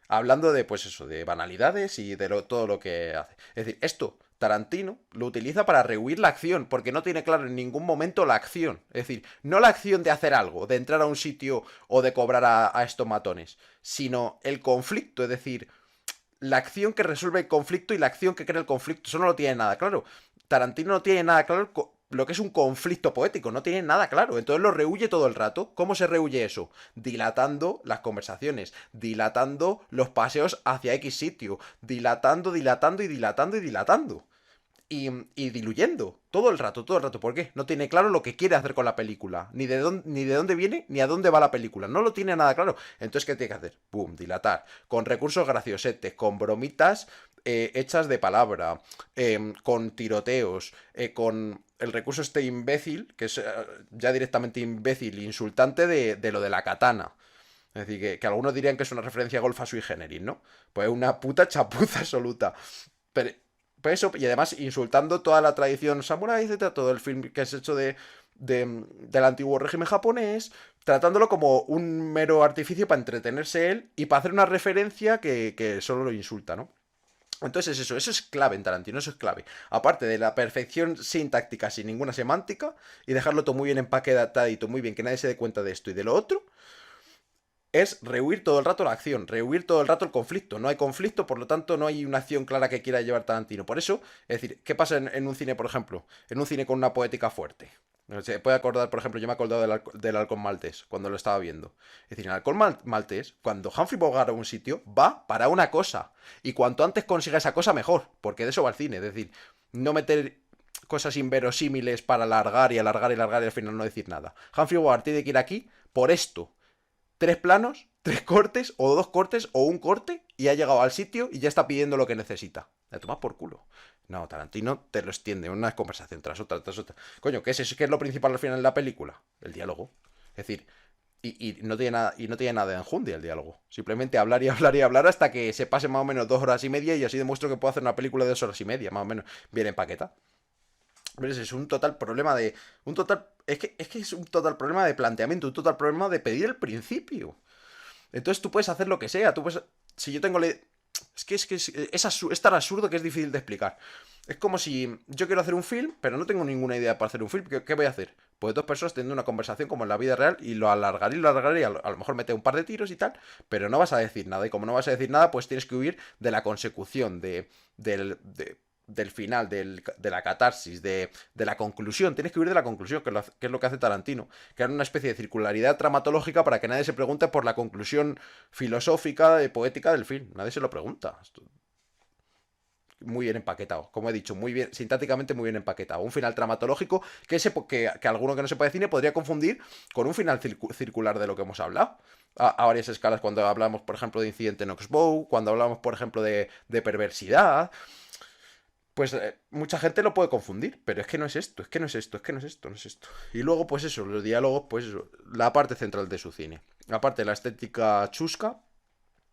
Hablando de, pues eso, de banalidades y de todo lo que hace. Es decir, esto Tarantino lo utiliza para rehuir la acción, porque no tiene claro en ningún momento la acción. Es decir, no la acción de hacer algo, de entrar a un sitio o de cobrar a estos matones, sino el conflicto, es decir, la acción que resuelve el conflicto y la acción que crea el conflicto. Eso no lo tiene nada claro. Tarantino no tiene nada claro lo que es un conflicto poético, no tiene nada claro. Entonces lo rehuye todo el rato. ¿Cómo se rehuye eso? Dilatando las conversaciones, dilatando los paseos hacia X sitio, dilatando, dilatando y dilatando y dilatando. Y diluyendo todo el rato, todo el rato. ¿Por qué? No tiene claro lo que quiere hacer con la película. Ni de dónde viene, ni a dónde va la película. No lo tiene nada claro. Entonces, ¿qué tiene que hacer? Pum, dilatar. Con recursos graciosetes, con bromitas hechas de palabra, con tiroteos, con el recurso este imbécil, que es ya directamente imbécil, insultante de lo de la katana. Es decir, que algunos dirían que es una referencia a Golfa sui generis, ¿no? Pues una puta chapuza absoluta. Pero, eso, y además insultando toda la tradición samurái, etcétera, todo el film que es hecho del antiguo régimen japonés, tratándolo como un mero artificio para entretenerse él y para hacer una referencia que solo lo insulta, ¿no? Entonces eso es clave en Tarantino, eso es clave. Aparte de la perfección sintáctica sin ninguna semántica y dejarlo todo muy bien empaquetadito, muy bien, que nadie se dé cuenta de esto y de lo otro, es rehuir todo el rato la acción, rehuir todo el rato el conflicto. No hay conflicto, por lo tanto no hay una acción clara que quiera llevar Tarantino. Por eso, es decir, ¿qué pasa en un cine, por ejemplo? En un cine con una poética fuerte. Se puede acordar, por ejemplo, yo me he acordado del Halcón Maltés cuando lo estaba viendo. Es decir, en el Halcón Maltés, cuando Humphrey Bogart a un sitio, va para una cosa. Y cuanto antes consiga esa cosa, mejor. Porque de eso va el cine. Es decir, no meter cosas inverosímiles para alargar y alargar y alargar y al final no decir nada. Humphrey Bogart tiene que ir aquí por esto. 3 planos, 3 cortes, o 2 cortes, o un corte, y ha llegado al sitio y ya está pidiendo lo que necesita. La toma por culo. No, Tarantino te lo extiende, una conversación tras otra, tras otra. Coño, ¿qué es eso? ¿Qué es lo principal al final de la película? El diálogo. Es decir, y no tiene nada, y no tiene nada de enjundia el diálogo. Simplemente hablar y hablar y hablar hasta que se pase más o menos 2 horas y media y así demuestro que puedo hacer una película de 2 horas y media, más o menos. Bien empaquetada. ¿Ves? Es un total problema de. Un total. Es que es un total problema de planteamiento, un total problema de pedir el principio. Entonces tú puedes hacer lo que sea. Tú puedes. Si yo tengo. Es tan absurdo que es difícil de explicar. Es como si yo quiero hacer un film, pero no tengo ninguna idea para hacer un film. ¿Qué voy a hacer? Pues 2 personas teniendo una conversación como en la vida real y lo alargaré y lo alargaré y a lo mejor mete un par de tiros y tal, pero no vas a decir nada. Y como no vas a decir nada, pues tienes que huir de la consecución, del final, de la catarsis, de la conclusión. Tienes que huir de la conclusión, que es lo que hace Tarantino. Crear una especie de circularidad dramatológica para que nadie se pregunte por la conclusión filosófica y poética del film. Nadie se lo pregunta. Muy bien empaquetado, como he dicho, muy bien, sintácticamente muy bien empaquetado. Un final traumatológico que alguno que no sepa de cine podría confundir con un final circular de lo que hemos hablado. A varias escalas, cuando hablamos, por ejemplo, de incidente en Oxbow, cuando hablamos, por ejemplo, de perversidad. Pues mucha gente lo puede confundir, pero es que no es esto, es que no es esto, es que no es esto, no es esto. Y luego, pues eso, los diálogos, pues eso, la parte central de su cine. Aparte de la estética chusca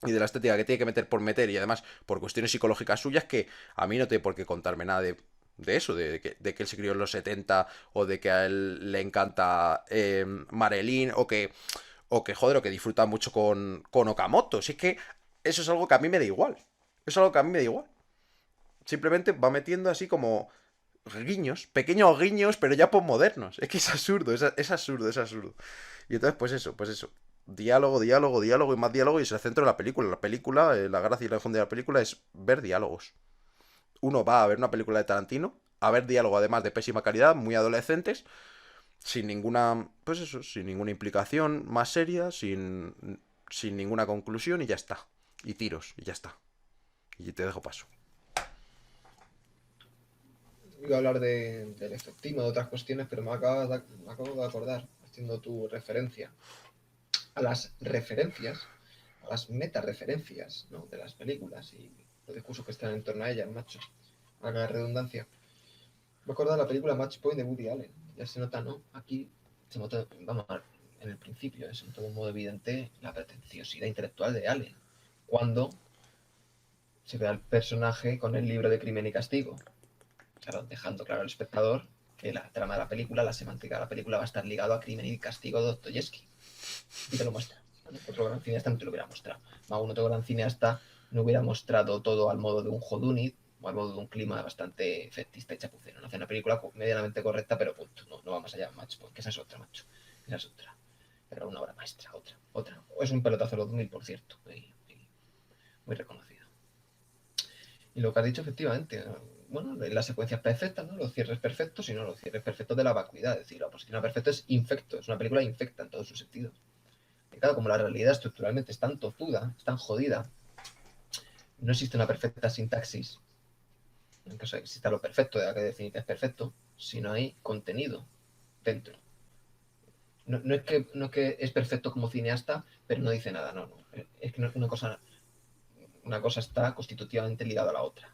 y de la estética que tiene que meter por meter y además por cuestiones psicológicas suyas que a mí no tiene por qué contarme nada de eso, de que él se crió en los 70 o de que a él le encanta Marilyn o que, joder, o que disfruta mucho con Okamoto. Si es que eso es algo que a mí me da igual. Eso es algo que a mí me da igual. Simplemente va metiendo así como guiños, pequeños guiños, pero ya posmodernos. Es que es absurdo, es absurdo, es absurdo. Y entonces, pues eso, pues eso. Diálogo, diálogo, diálogo y más diálogo y es el centro de la película. La película, la gracia y la enjundia de la película es ver diálogos. Uno va a ver una película de Tarantino, a ver diálogo además de pésima calidad, muy adolescentes, sin ninguna, pues eso, sin ninguna implicación más seria, sin ninguna conclusión y ya está. Y tiros, y ya está. Y te dejo paso. Iba a hablar del efectismo, de otras cuestiones, pero me acabo de acordar, haciendo tu referencia a las referencias, a las meta-referencias, ¿no?, de las películas y los discursos que están en torno a ellas, macho. Haga la redundancia. Me acuerdo de la película Match Point de Woody Allen. Ya se nota, ¿no? Aquí se nota, vamos a ver, en el principio, es en todo modo evidente la pretenciosidad intelectual de Allen. Cuando se ve al personaje con el libro de Crimen y Castigo. Claro, dejando claro al espectador que la trama de la película, la semántica de la película va a estar ligado a Crimen y Castigo de Dostoyevsky. Y te lo muestra. ¿Vale? Otro gran cineasta no te lo hubiera mostrado. Algún otro gran cineasta no hubiera mostrado todo al modo de un Whodunit o al modo de un clima bastante efectista y chapucero. No hace una película medianamente correcta, pero punto. No vamos allá, macho, porque esa es otra, macho. Esa es otra. Pero una obra maestra, otra. O es un pelotazo de los 2000, por cierto. Muy reconocido. Y lo que has dicho, efectivamente, bueno, las secuencias perfectas, ¿no? Los cierres perfectos, y no los cierres perfectos de la vacuidad. Es decir, la oposición a perfecto es infecto, es una película infecta en todos sus sentidos. Y claro, como la realidad estructuralmente es tan tozuda, es tan jodida, no existe una perfecta sintaxis. En caso de que exista lo perfecto, de la que definir que es perfecto, si no hay contenido dentro. No es que es perfecto como cineasta, pero no dice nada, no. Es que una cosa está constitutivamente ligada a la otra.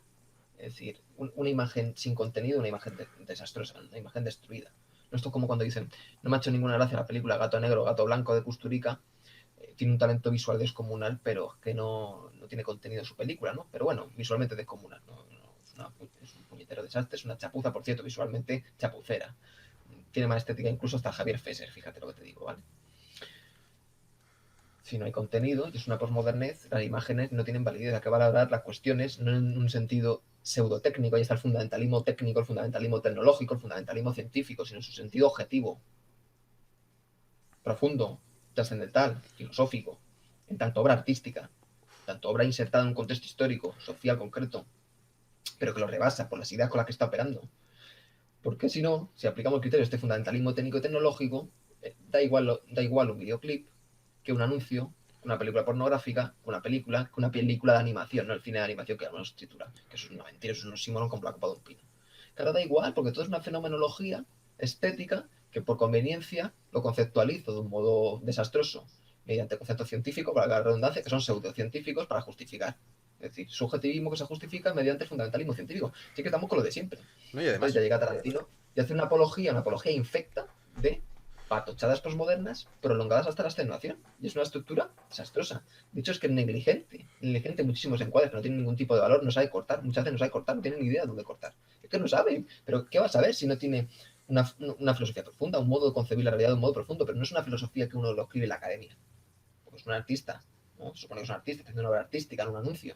Es decir, una imagen sin contenido, una imagen desastrosa, una imagen destruida. No esto es como cuando dicen, no me ha hecho ninguna gracia la película Gato Negro, Gato Blanco de Kusturica, tiene un talento visual descomunal, pero que no tiene contenido su película, ¿no? Pero bueno, visualmente descomunal, ¿no? Es un puñetero desastre, es una chapuza, por cierto, visualmente chapucera. Tiene más estética incluso hasta Javier Fesser, fíjate lo que te digo, ¿vale? Si no hay contenido, y es una posmodernez, las imágenes no tienen validez. Hay que valorar las cuestiones no en un sentido pseudotécnico, ahí está el fundamentalismo técnico, el fundamentalismo tecnológico, el fundamentalismo científico, sino en su sentido objetivo, profundo, trascendental, filosófico, en tanto obra artística, tanto obra insertada en un contexto histórico, social, concreto, pero que lo rebasa por las ideas con las que está operando. Porque si no, si aplicamos el criterio de este fundamentalismo técnico y tecnológico, da igual un videoclip que un anuncio, una película pornográfica, una película de animación, no el cine de animación que al menos titula, que eso es una mentira, eso es un símbolo con la copa de un pino. Que ahora da igual, porque todo es una fenomenología estética que por conveniencia lo conceptualizo de un modo desastroso mediante conceptos científicos, para la redundancia, que son pseudocientíficos para justificar. Es decir, subjetivismo que se justifica mediante el fundamentalismo científico. Así que estamos con lo de siempre. ¿no? Y Entonces además, ya llega Tarantino y hace una apología infecta de patochadas posmodernas prolongadas hasta la extenuación. Y es una estructura desastrosa. De hecho, es que es negligente en muchísimos encuadres, que no tiene ningún tipo de valor, no sabe cortar, muchas veces no sabe cortar, no tiene ni idea de dónde cortar. Es que no sabe, pero ¿qué va a saber si no tiene una filosofía profunda, un modo de concebir la realidad de un modo profundo? Pero no es una filosofía que uno lo escribe en la academia. Porque es un artista, ¿no? Se supone que es un artista, está haciendo una obra artística en un anuncio.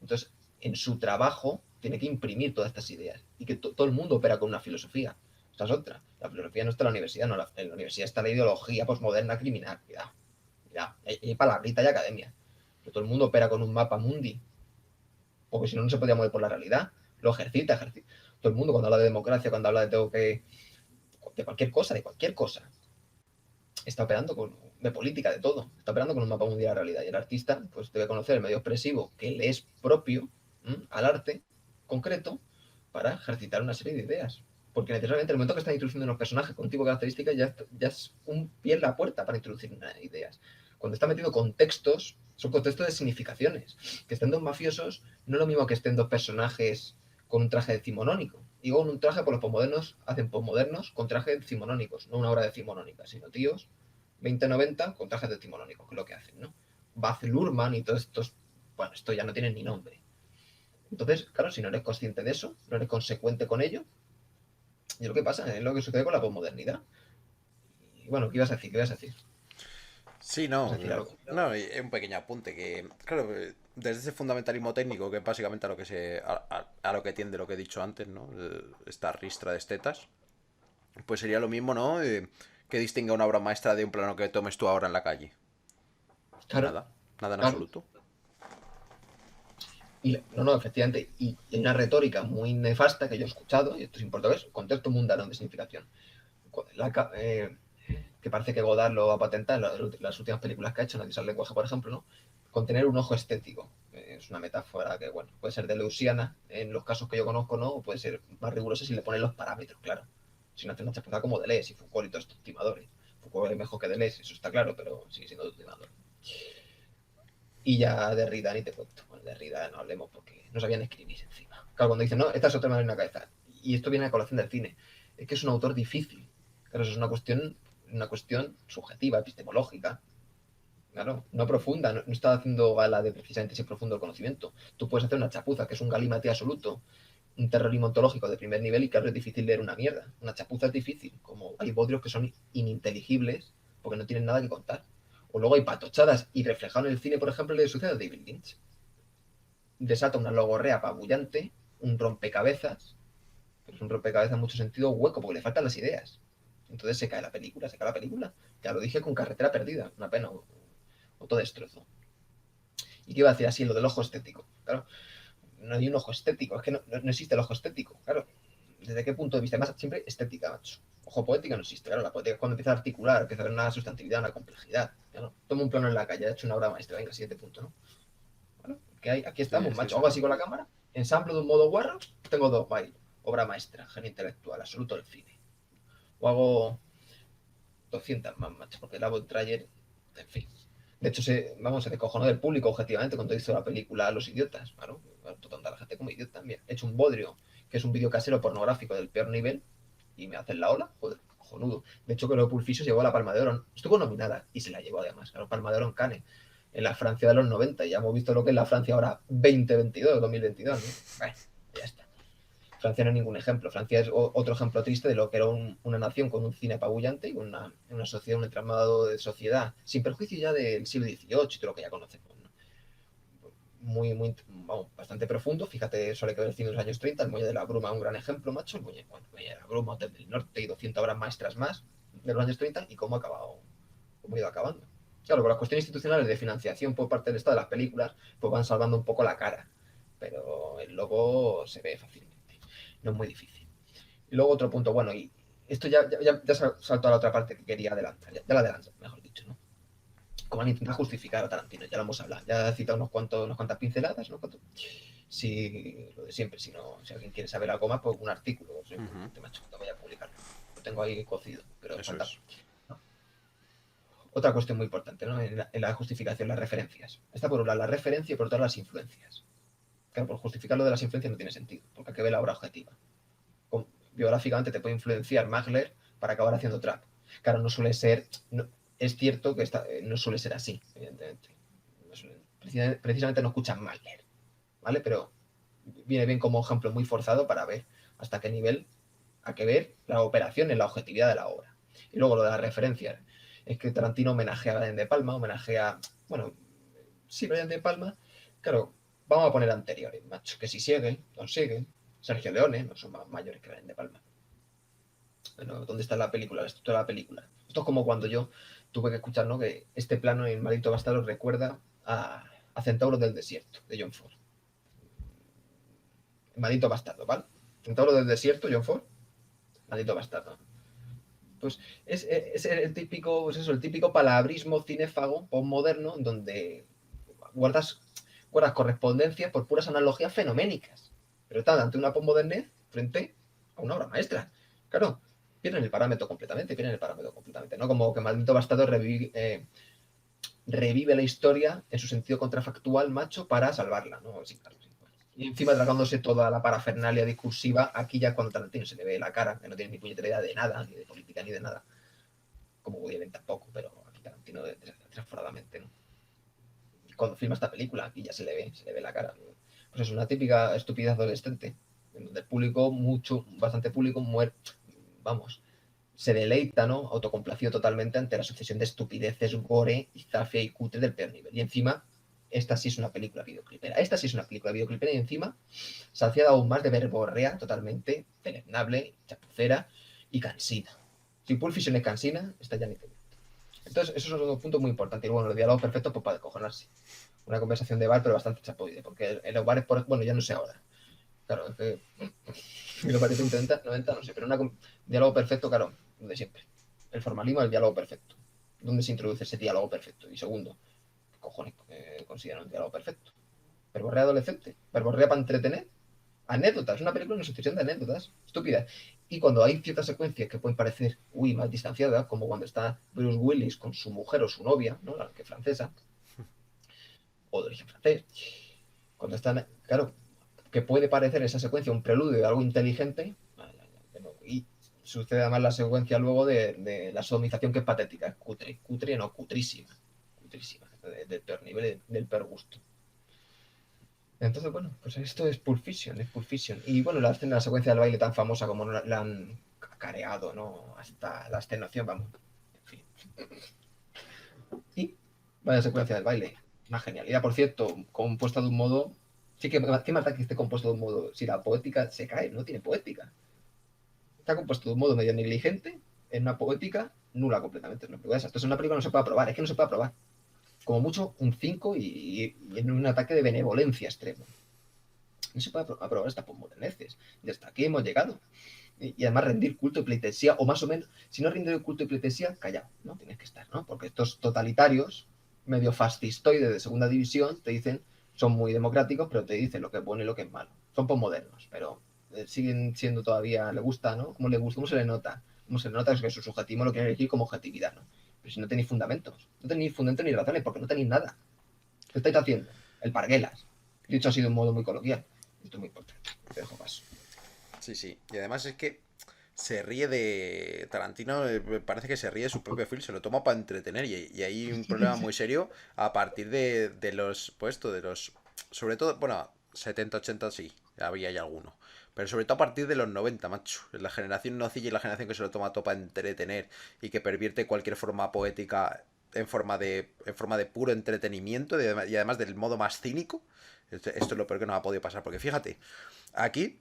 Entonces, en su trabajo tiene que imprimir todas estas ideas y que todo el mundo opera con una filosofía. Esta es otra. La filosofía no está en la universidad, no, en la universidad está la ideología posmoderna criminal. Cuidado, cuidado. Hay palabrita y academia. Pero todo el mundo opera con un mapa mundi, porque si no, no se podía mover por la realidad. Lo ejercita. Todo el mundo cuando habla de democracia, cuando habla de tengo que... de cualquier cosa, está operando de política, de todo. Está operando con un mapa mundial de la realidad. Y el artista pues debe conocer el medio expresivo que le es propio al arte concreto para ejercitar una serie de ideas. Porque necesariamente el momento que está introduciendo unos personajes con un tipo de características ya es un pie en la puerta para introducir ideas. Cuando está metiendo contextos, son contextos de significaciones. Que estén dos mafiosos no es lo mismo que estén dos personajes con un traje decimonónico. Y con un traje, por los posmodernos hacen posmodernos con trajes decimonónicos, no una obra decimonónica, sino tíos 2090 con trajes decimonónicos, que es lo que hacen, ¿no? Baz Luhrmann y todos estos, bueno, esto ya no tiene ni nombre. Entonces, claro, si no eres consciente de eso, no eres consecuente con ello, y es lo que pasa, es lo que sucede con la posmodernidad. Y bueno, ¿qué ibas a decir? ¿Qué ibas a decir? sí, ¿Vas a no, decir algo? no, y un pequeño apunte que, claro, desde ese fundamentalismo técnico, que es básicamente a lo que a lo que tiende lo que he dicho antes, ¿no? Esta ristra de estetas, pues sería lo mismo, ¿no? Que distinga una obra maestra de un plano que tomes tú ahora en la calle. Claro, Nada, nada en claro. absoluto. Y, no, efectivamente. Y hay una retórica muy nefasta que yo he escuchado, y esto es importante, es contexto mundano de significación. La, que parece que Godard lo va a patentar en las últimas películas que ha hecho, Analizar el lenguaje, por ejemplo, ¿no? Con tener un ojo estético. Es una metáfora que, bueno, puede ser de Leuciana en los casos que yo conozco, ¿no? O puede ser más rigurosa si le ponen los parámetros, claro. Si no hace una chapuza como Deleuze y Foucault y todos estos timadores. Foucault es mejor que Deleuze, eso está claro, pero sigue siendo timador. Y ya Derrida ni te cuento. Bueno, Derrida no hablemos porque no sabían escribir encima. Claro, cuando dicen, no, esta es otra manera en la cabeza. Y esto viene a colación del cine. Es que es un autor difícil. Claro, eso es una cuestión subjetiva, epistemológica. Claro, no profunda, no está haciendo gala de precisamente ese profundo conocimiento. Tú puedes hacer una chapuza, que es un galimatías absoluto, un terrorismo ontológico de primer nivel y claro, es difícil leer una mierda. Una chapuza es difícil, como hay bodrios que son ininteligibles porque no tienen nada que contar. O luego hay patochadas y reflejado en el cine, por ejemplo, le sucede a David Lynch. Desata una logorrea apabullante, un rompecabezas, pero es un rompecabezas en mucho sentido hueco porque le faltan las ideas. Entonces se cae la película. Ya lo dije con Carretera Perdida, una pena, o todo destrozo. ¿Y qué iba a decir así? Lo del ojo estético. Claro, no hay un ojo estético, es que no existe el ojo estético. Claro, ¿desde qué punto de vista? Además, siempre estética, macho. Ojo poética no existe, claro, la poética es cuando empieza a articular, empieza a ver una sustantividad, una complejidad. Claro, toma un plano en la calle, ha hecho una obra maestra, venga, siguiente punto, ¿no? Bueno, ¿qué hay? Aquí Sí, estamos, es que macho. eso Hago no. así con la cámara, ensamblo de un modo guarro, tengo dos, bail. Obra maestra, genio intelectual, absoluto del cine. O hago 200 más, macho, porque el Abo Trayer, en fin. De hecho, se descojonó del público objetivamente cuando hizo la película Los Idiotas. Claro, tanto la gente como idiota también. He hecho un bodrio, que es un vídeo casero pornográfico del peor nivel, y me hacen la ola, joder, cojonudo. De hecho, que lo de Pulp Fiction llegó a la Palma de Oro. Estuvo nominada y se la llevó además. Claro, Palma de Oro en Cannes, en la Francia de los 90. Y ya hemos visto lo que es la Francia ahora 2022, 2022, ¿no? Bueno, ya está. Francia no es ningún ejemplo. Francia es otro ejemplo triste de lo que era una nación con un cine apabullante y una sociedad, un entramado de sociedad, sin perjuicio ya del siglo XVIII y todo lo que ya conocemos, ¿no? Vamos, bastante profundo. Fíjate, eso le quedó el cine de los años 30, el Muelle de la Bruma, un gran ejemplo, macho. El Muelle de la Bruma, Hotel del Norte y 200 obras maestras más de los años 30 y cómo ha ido acabando. Claro, con las cuestiones institucionales de financiación por parte del Estado de las películas, pues van salvando un poco la cara. Pero el logo se ve fácilmente. No es muy difícil. Y luego otro punto, bueno, y esto ya saltó a la otra parte que quería adelantar, ya la adelanto, mejor dicho, ¿no? Como han intentado justificar a Tarantino, ya lo hemos hablado, ya he citado unas cuantas pinceladas, ¿no? si lo de siempre, si no, si alguien quiere saber algo más, pues un artículo, Ujú. simplemente, macho, no voy a publicarlo. Lo tengo ahí cocido, pero Eso falta. es. ¿No? Otra cuestión muy importante, ¿no? En la justificación, las referencias. Está por un lado la referencia y por otro lado las influencias. Claro, por justificar lo de las influencias no tiene sentido, porque hay que ver la obra objetiva. Biográficamente te puede influenciar Magler para acabar haciendo trap. Claro, no suele ser. No, es cierto que no suele ser así, evidentemente. Precisamente no escuchan Magler, ¿vale? Pero viene bien como ejemplo muy forzado para ver hasta qué nivel hay que ver la operación en la objetividad de la obra. Y luego lo de las referencias. Es que Tarantino homenajea a Brian De Palma, homenajea. Bueno, sí, Brian De Palma. Claro, vamos a poner anteriores, macho. Que si Siegel, Don Siegel, Sergio Leone, no son más mayores que Brian De Palma. Bueno, ¿dónde está la película? La estructura de la película. Esto es como cuando yo tuve que escuchar, ¿no? Que este plano en Maldito Bastardo recuerda a Centauros del Desierto, de John Ford. Maldito Bastardo, ¿vale? Centauro del Desierto, John Ford. Maldito Bastardo. Pues es el típico, pues eso, el típico palabrismo cinéfago postmoderno donde guardas, guardas correspondencia por puras analogías fenoménicas. Pero está ante una postmodernez frente a una obra maestra. Claro, pierden el parámetro completamente, pierden el parámetro completamente. No como que Maldito Bastardo revive la historia en su sentido contrafactual, macho, para salvarla, ¿no? Sí, claro, sí. Y encima tragándose toda la parafernalia discursiva, aquí ya cuando Tarantino se le ve la cara, que no tiene ni puñetera idea de nada, ni de política, ni de nada, como Woody Allen tampoco, pero aquí Tarantino transforadamente, ¿no? Y cuando filma esta película, aquí ya se le ve la cara, ¿no? Pues es una típica estupidez adolescente, en donde el público, bastante público, muere, vamos, se deleita, ¿no? Autocomplacido totalmente ante la sucesión de estupideces, gore y zafia y cutre del peor nivel. Y encima, esta sí es una película videoclipera. Esta sí es una película videoclipera y encima, saciada aún más de verborrea totalmente deleznable, chapucera y cansina. Si Pulp Fiction es cansina, esta ya ni te. Entonces, eso es un punto muy importante. Y bueno, los diálogos perfectos, pues para descojonarse. Una conversación de bar, pero bastante chapoide, porque en los bares, bueno, ya no sé ahora. Claro, es que en los bares de 90, no sé, pero un diálogo perfecto, claro, de siempre. El formalismo el diálogo perfecto. ¿Dónde se introduce ese diálogo perfecto? Y segundo, ¿qué cojones consideran un diálogo perfecto? ¿Verborrea adolescente? ¿Verborrea para entretener? Anécdotas, una película en sucesión de anécdotas estúpidas. Y cuando hay ciertas secuencias que pueden parecer, más distanciadas, como cuando está Bruce Willis con su mujer o su novia, ¿no? La que es francesa, o de origen francés, cuando están, claro, que puede parecer esa secuencia un preludio de algo inteligente, y sucede además la secuencia luego de la sodomización que es patética, es cutre no, cutrísima, del peor nivel, del peor gusto. Entonces, bueno, pues esto es Pulp Fiction, es Pulp Fiction. Y bueno, la secuencia del baile tan famosa como la han careado, ¿no? Hasta la extenuación, vamos. En fin. Y vaya secuencia del baile. Una genialidad, por cierto, compuesta de un modo. Sí, ¿qué mata que esté compuesto de un modo? Si la poética se cae, no tiene poética. Está compuesto de un modo medio negligente, en una poética nula completamente. Es una película. Esto es una película que no se puede aprobar, es que no se puede aprobar. Como mucho un 5 y en un ataque de benevolencia extremo. No se puede aprobar estas posmoderneces. Y hasta aquí hemos llegado. Y además rendir culto y pleitesía, o más o menos, si no rinde culto y pleitesía, callado, ¿no? Tienes que estar, ¿no? Porque estos totalitarios, medio fascistoides de segunda división, te dicen, son muy democráticos, pero te dicen lo que es bueno y lo que es malo. Son posmodernos, pero siguen siendo todavía, le gusta, ¿no? ¿Cómo le gusta? ¿Cómo se le nota? ¿Cómo se le nota que su subjetivo lo quiere elegir como objetividad, ¿no? Pero si no tenéis fundamentos, no tenéis fundamentos ni razones, porque no tenéis nada. ¿Qué estáis haciendo? El parguelas. Dicho así de un modo muy coloquial. Esto es muy importante. Te dejo paso. Sí, sí. Y además es que se ríe de Tarantino, me parece que se ríe de su propio film, se lo toma para entretener y hay un problema muy serio a partir de los, pues esto, de los, sobre todo, bueno, 70 80 sí, había ya alguno, pero sobre todo a partir de los 90 macho, la generación nocilla y la generación que se lo toma todo para entretener y que pervierte cualquier forma poética en forma de puro entretenimiento y además del modo más cínico. Esto es lo peor que nos ha podido pasar, porque fíjate, aquí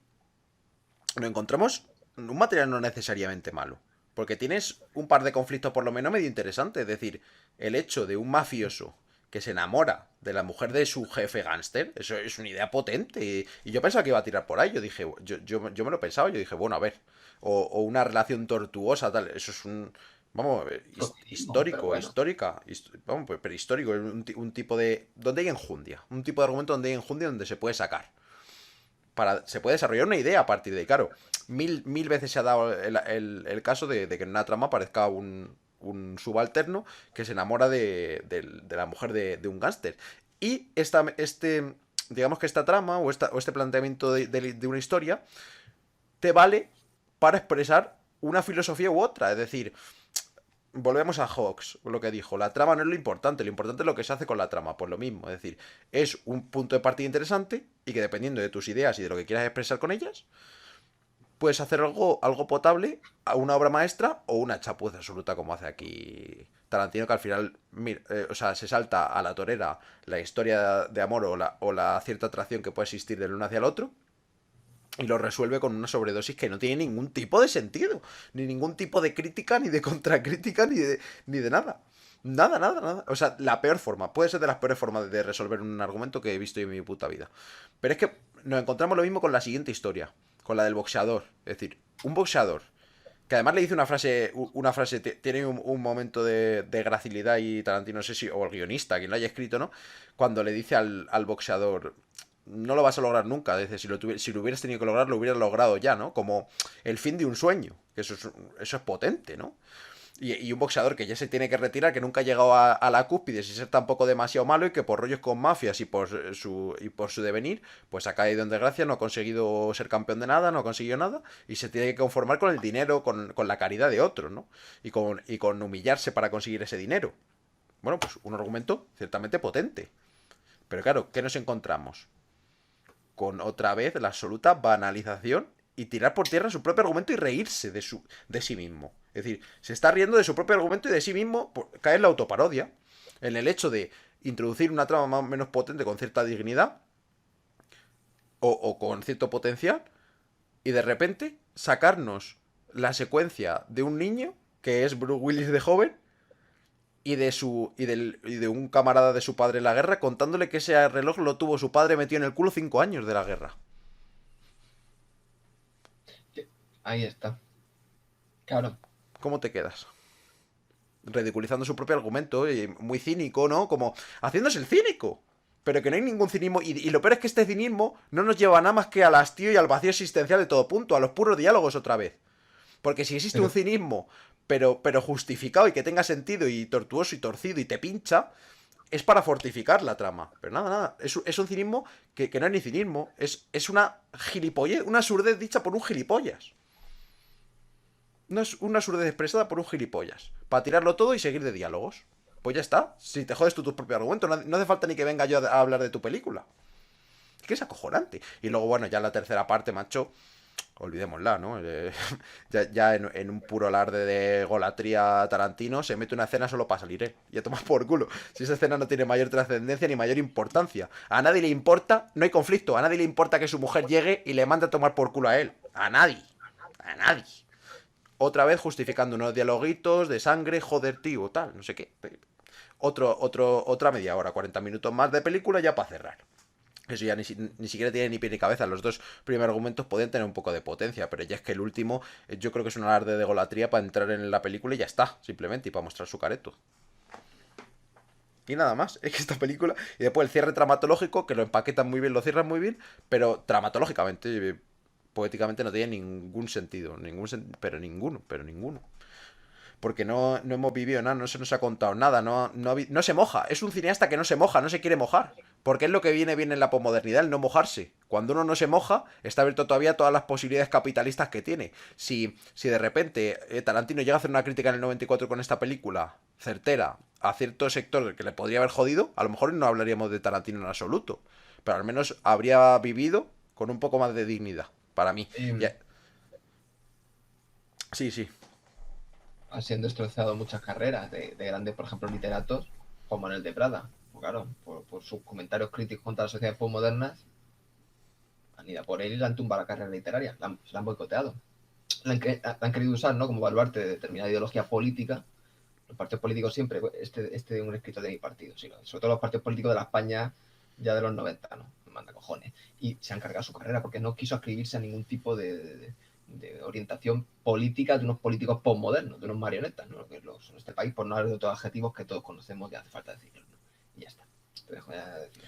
nos encontramos un material no necesariamente malo. Porque tienes un par de conflictos por lo menos medio interesantes. Es decir, el hecho de un mafioso que se enamora de la mujer de su jefe gángster, eso es una idea potente. Y yo pensaba que iba a tirar por ahí. Yo dije, yo me lo pensaba, yo dije, bueno, a ver. O una relación tortuosa, tal. Eso es un. Vamos, Pero histórico, bueno. histórica. Vamos, pues, pero histórico. Un tipo de. Donde hay enjundia. Un tipo de argumento donde hay enjundia donde se puede sacar. se puede desarrollar una idea a partir de ahí. Claro, mil veces se ha dado el caso de que en una trama aparezca un subalterno que se enamora de la mujer de un gángster. Y digamos que esta trama o este planteamiento de una historia te vale para expresar una filosofía u otra. Es decir, volvemos a Hawks, lo que dijo, la trama no es lo importante es lo que se hace con la trama, pues lo mismo, es decir, es un punto de partida interesante y que dependiendo de tus ideas y de lo que quieras expresar con ellas, puedes hacer algo potable, a una obra maestra o una chapuza absoluta como hace aquí Tarantino, que al final, o sea, se salta a la torera la historia de amor o la cierta atracción que puede existir del uno hacia el otro y lo resuelve con una sobredosis que no tiene ningún tipo de sentido. Ni ningún tipo de crítica, ni de contracrítica, ni de nada. Nada, nada, nada. O sea, la peor forma. Puede ser de las peores formas de resolver un argumento que he visto en mi puta vida. Pero es que nos encontramos lo mismo con la siguiente historia. Con la del boxeador. Es decir, un boxeador que además le dice una frase, tiene un momento de gracilidad y Tarantino, no sé si, o el guionista, quien lo haya escrito, ¿no? Cuando le dice al boxeador, no lo vas a lograr nunca. Dice, si lo hubieras tenido que lograr, lo hubieras logrado ya, ¿no? Como el fin de un sueño. Que eso es potente, ¿no? Y un boxeador que ya se tiene que retirar, que nunca ha llegado a la cúspide sin ser tampoco demasiado malo y que por rollos con mafias y por su devenir, pues ha caído en desgracia, no ha conseguido ser campeón de nada, no ha conseguido nada y se tiene que conformar con el dinero, con la caridad de otros, ¿no? Y con humillarse para conseguir ese dinero. Bueno, pues un argumento ciertamente potente. Pero claro, ¿qué nos encontramos? Con otra vez la absoluta banalización y tirar por tierra su propio argumento y reírse de sí mismo. Es decir, se está riendo de su propio argumento y de sí mismo, cae en la autoparodia, en el hecho de introducir una trama más o menos potente con cierta dignidad o con cierto potencial y de repente sacarnos la secuencia de un niño que es Bruce Willis de joven y de un camarada de su padre en la guerra contándole que ese reloj lo tuvo su padre metido en el culo 5 años de la guerra. Ahí está. Claro. ¿Cómo te quedas? Ridiculizando su propio argumento y muy cínico, ¿no? Como haciéndose el cínico. Pero que no hay ningún cinismo. Y lo peor es que este cinismo no nos lleva nada más que al hastío y al vacío existencial de todo punto, a los puros diálogos otra vez. Porque si existe un cinismo, pero justificado y que tenga sentido y tortuoso y torcido y te pincha, es para fortificar la trama. Pero nada, nada. Es un cinismo que no es ni cinismo. Es una gilipollez, una surdez dicha por un gilipollas. No es una surdez expresada por un gilipollas. Para tirarlo todo y seguir de diálogos. Pues ya está. Si te jodes tú tus propios argumentos, no hace falta ni que venga yo a hablar de tu película. Es que es acojonante. Y luego, bueno, ya la tercera parte, macho, olvidémosla, ¿no? Ya en un puro alarde de golatría Tarantino se mete una escena solo para salir, ¿eh? Y a tomar por culo. Si esa escena no tiene mayor trascendencia ni mayor importancia. A nadie le importa, no hay conflicto. A nadie le importa que su mujer llegue y le mande a tomar por culo a él. A nadie. A nadie. Otra vez justificando unos dialoguitos de sangre, joder, tío, tal, no sé qué. Otra media hora, 40 minutos más de película ya para cerrar. Eso ya ni siquiera tiene ni pie ni cabeza. Los dos primeros argumentos podían tener un poco de potencia, pero ya es que el último, yo creo que es un alarde de golatría para entrar en la película y ya está, simplemente, y para mostrar su careto. Y nada más, es que esta película. Y después el cierre traumatológico, que lo empaquetan muy bien, lo cierran muy bien, pero traumatológicamente, poéticamente no tiene ningún sentido. Pero ninguno. Porque no hemos vivido nada, no se nos ha contado nada, no se moja. Es un cineasta que no se moja, no se quiere mojar. Porque es lo que viene bien en la posmodernidad, el no mojarse. Cuando uno no se moja, está abierto todavía a todas las posibilidades capitalistas que tiene. Si de repente Tarantino llega a hacer una crítica en el 94 con esta película, certera, a cierto sector que le podría haber jodido, a lo mejor no hablaríamos de Tarantino en absoluto. Pero al menos habría vivido con un poco más de dignidad, para mí. Sí, sí. Han destrozado muchas carreras de grandes, por ejemplo, literatos, como Manuel de Prada. Pues claro, por sus comentarios críticos contra las sociedades postmodernas, han ido por él y le han tumbado la carrera literaria, la han boicoteado. La han querido usar, ¿no?, como baluarte de determinada ideología política. Los partidos políticos siempre, este un escritor de mi partido, sino sobre todo los partidos políticos de la España ya de los 90, ¿no? Me manda cojones. Y se han cargado su carrera porque no quiso adscribirse a ningún tipo de orientación política de unos políticos postmodernos, de unos marionetas, ¿no? Que en este país, por no hablar de otros adjetivos que todos conocemos, ya hace falta decirlo, ¿no? Y ya está. Te dejo ya de decir.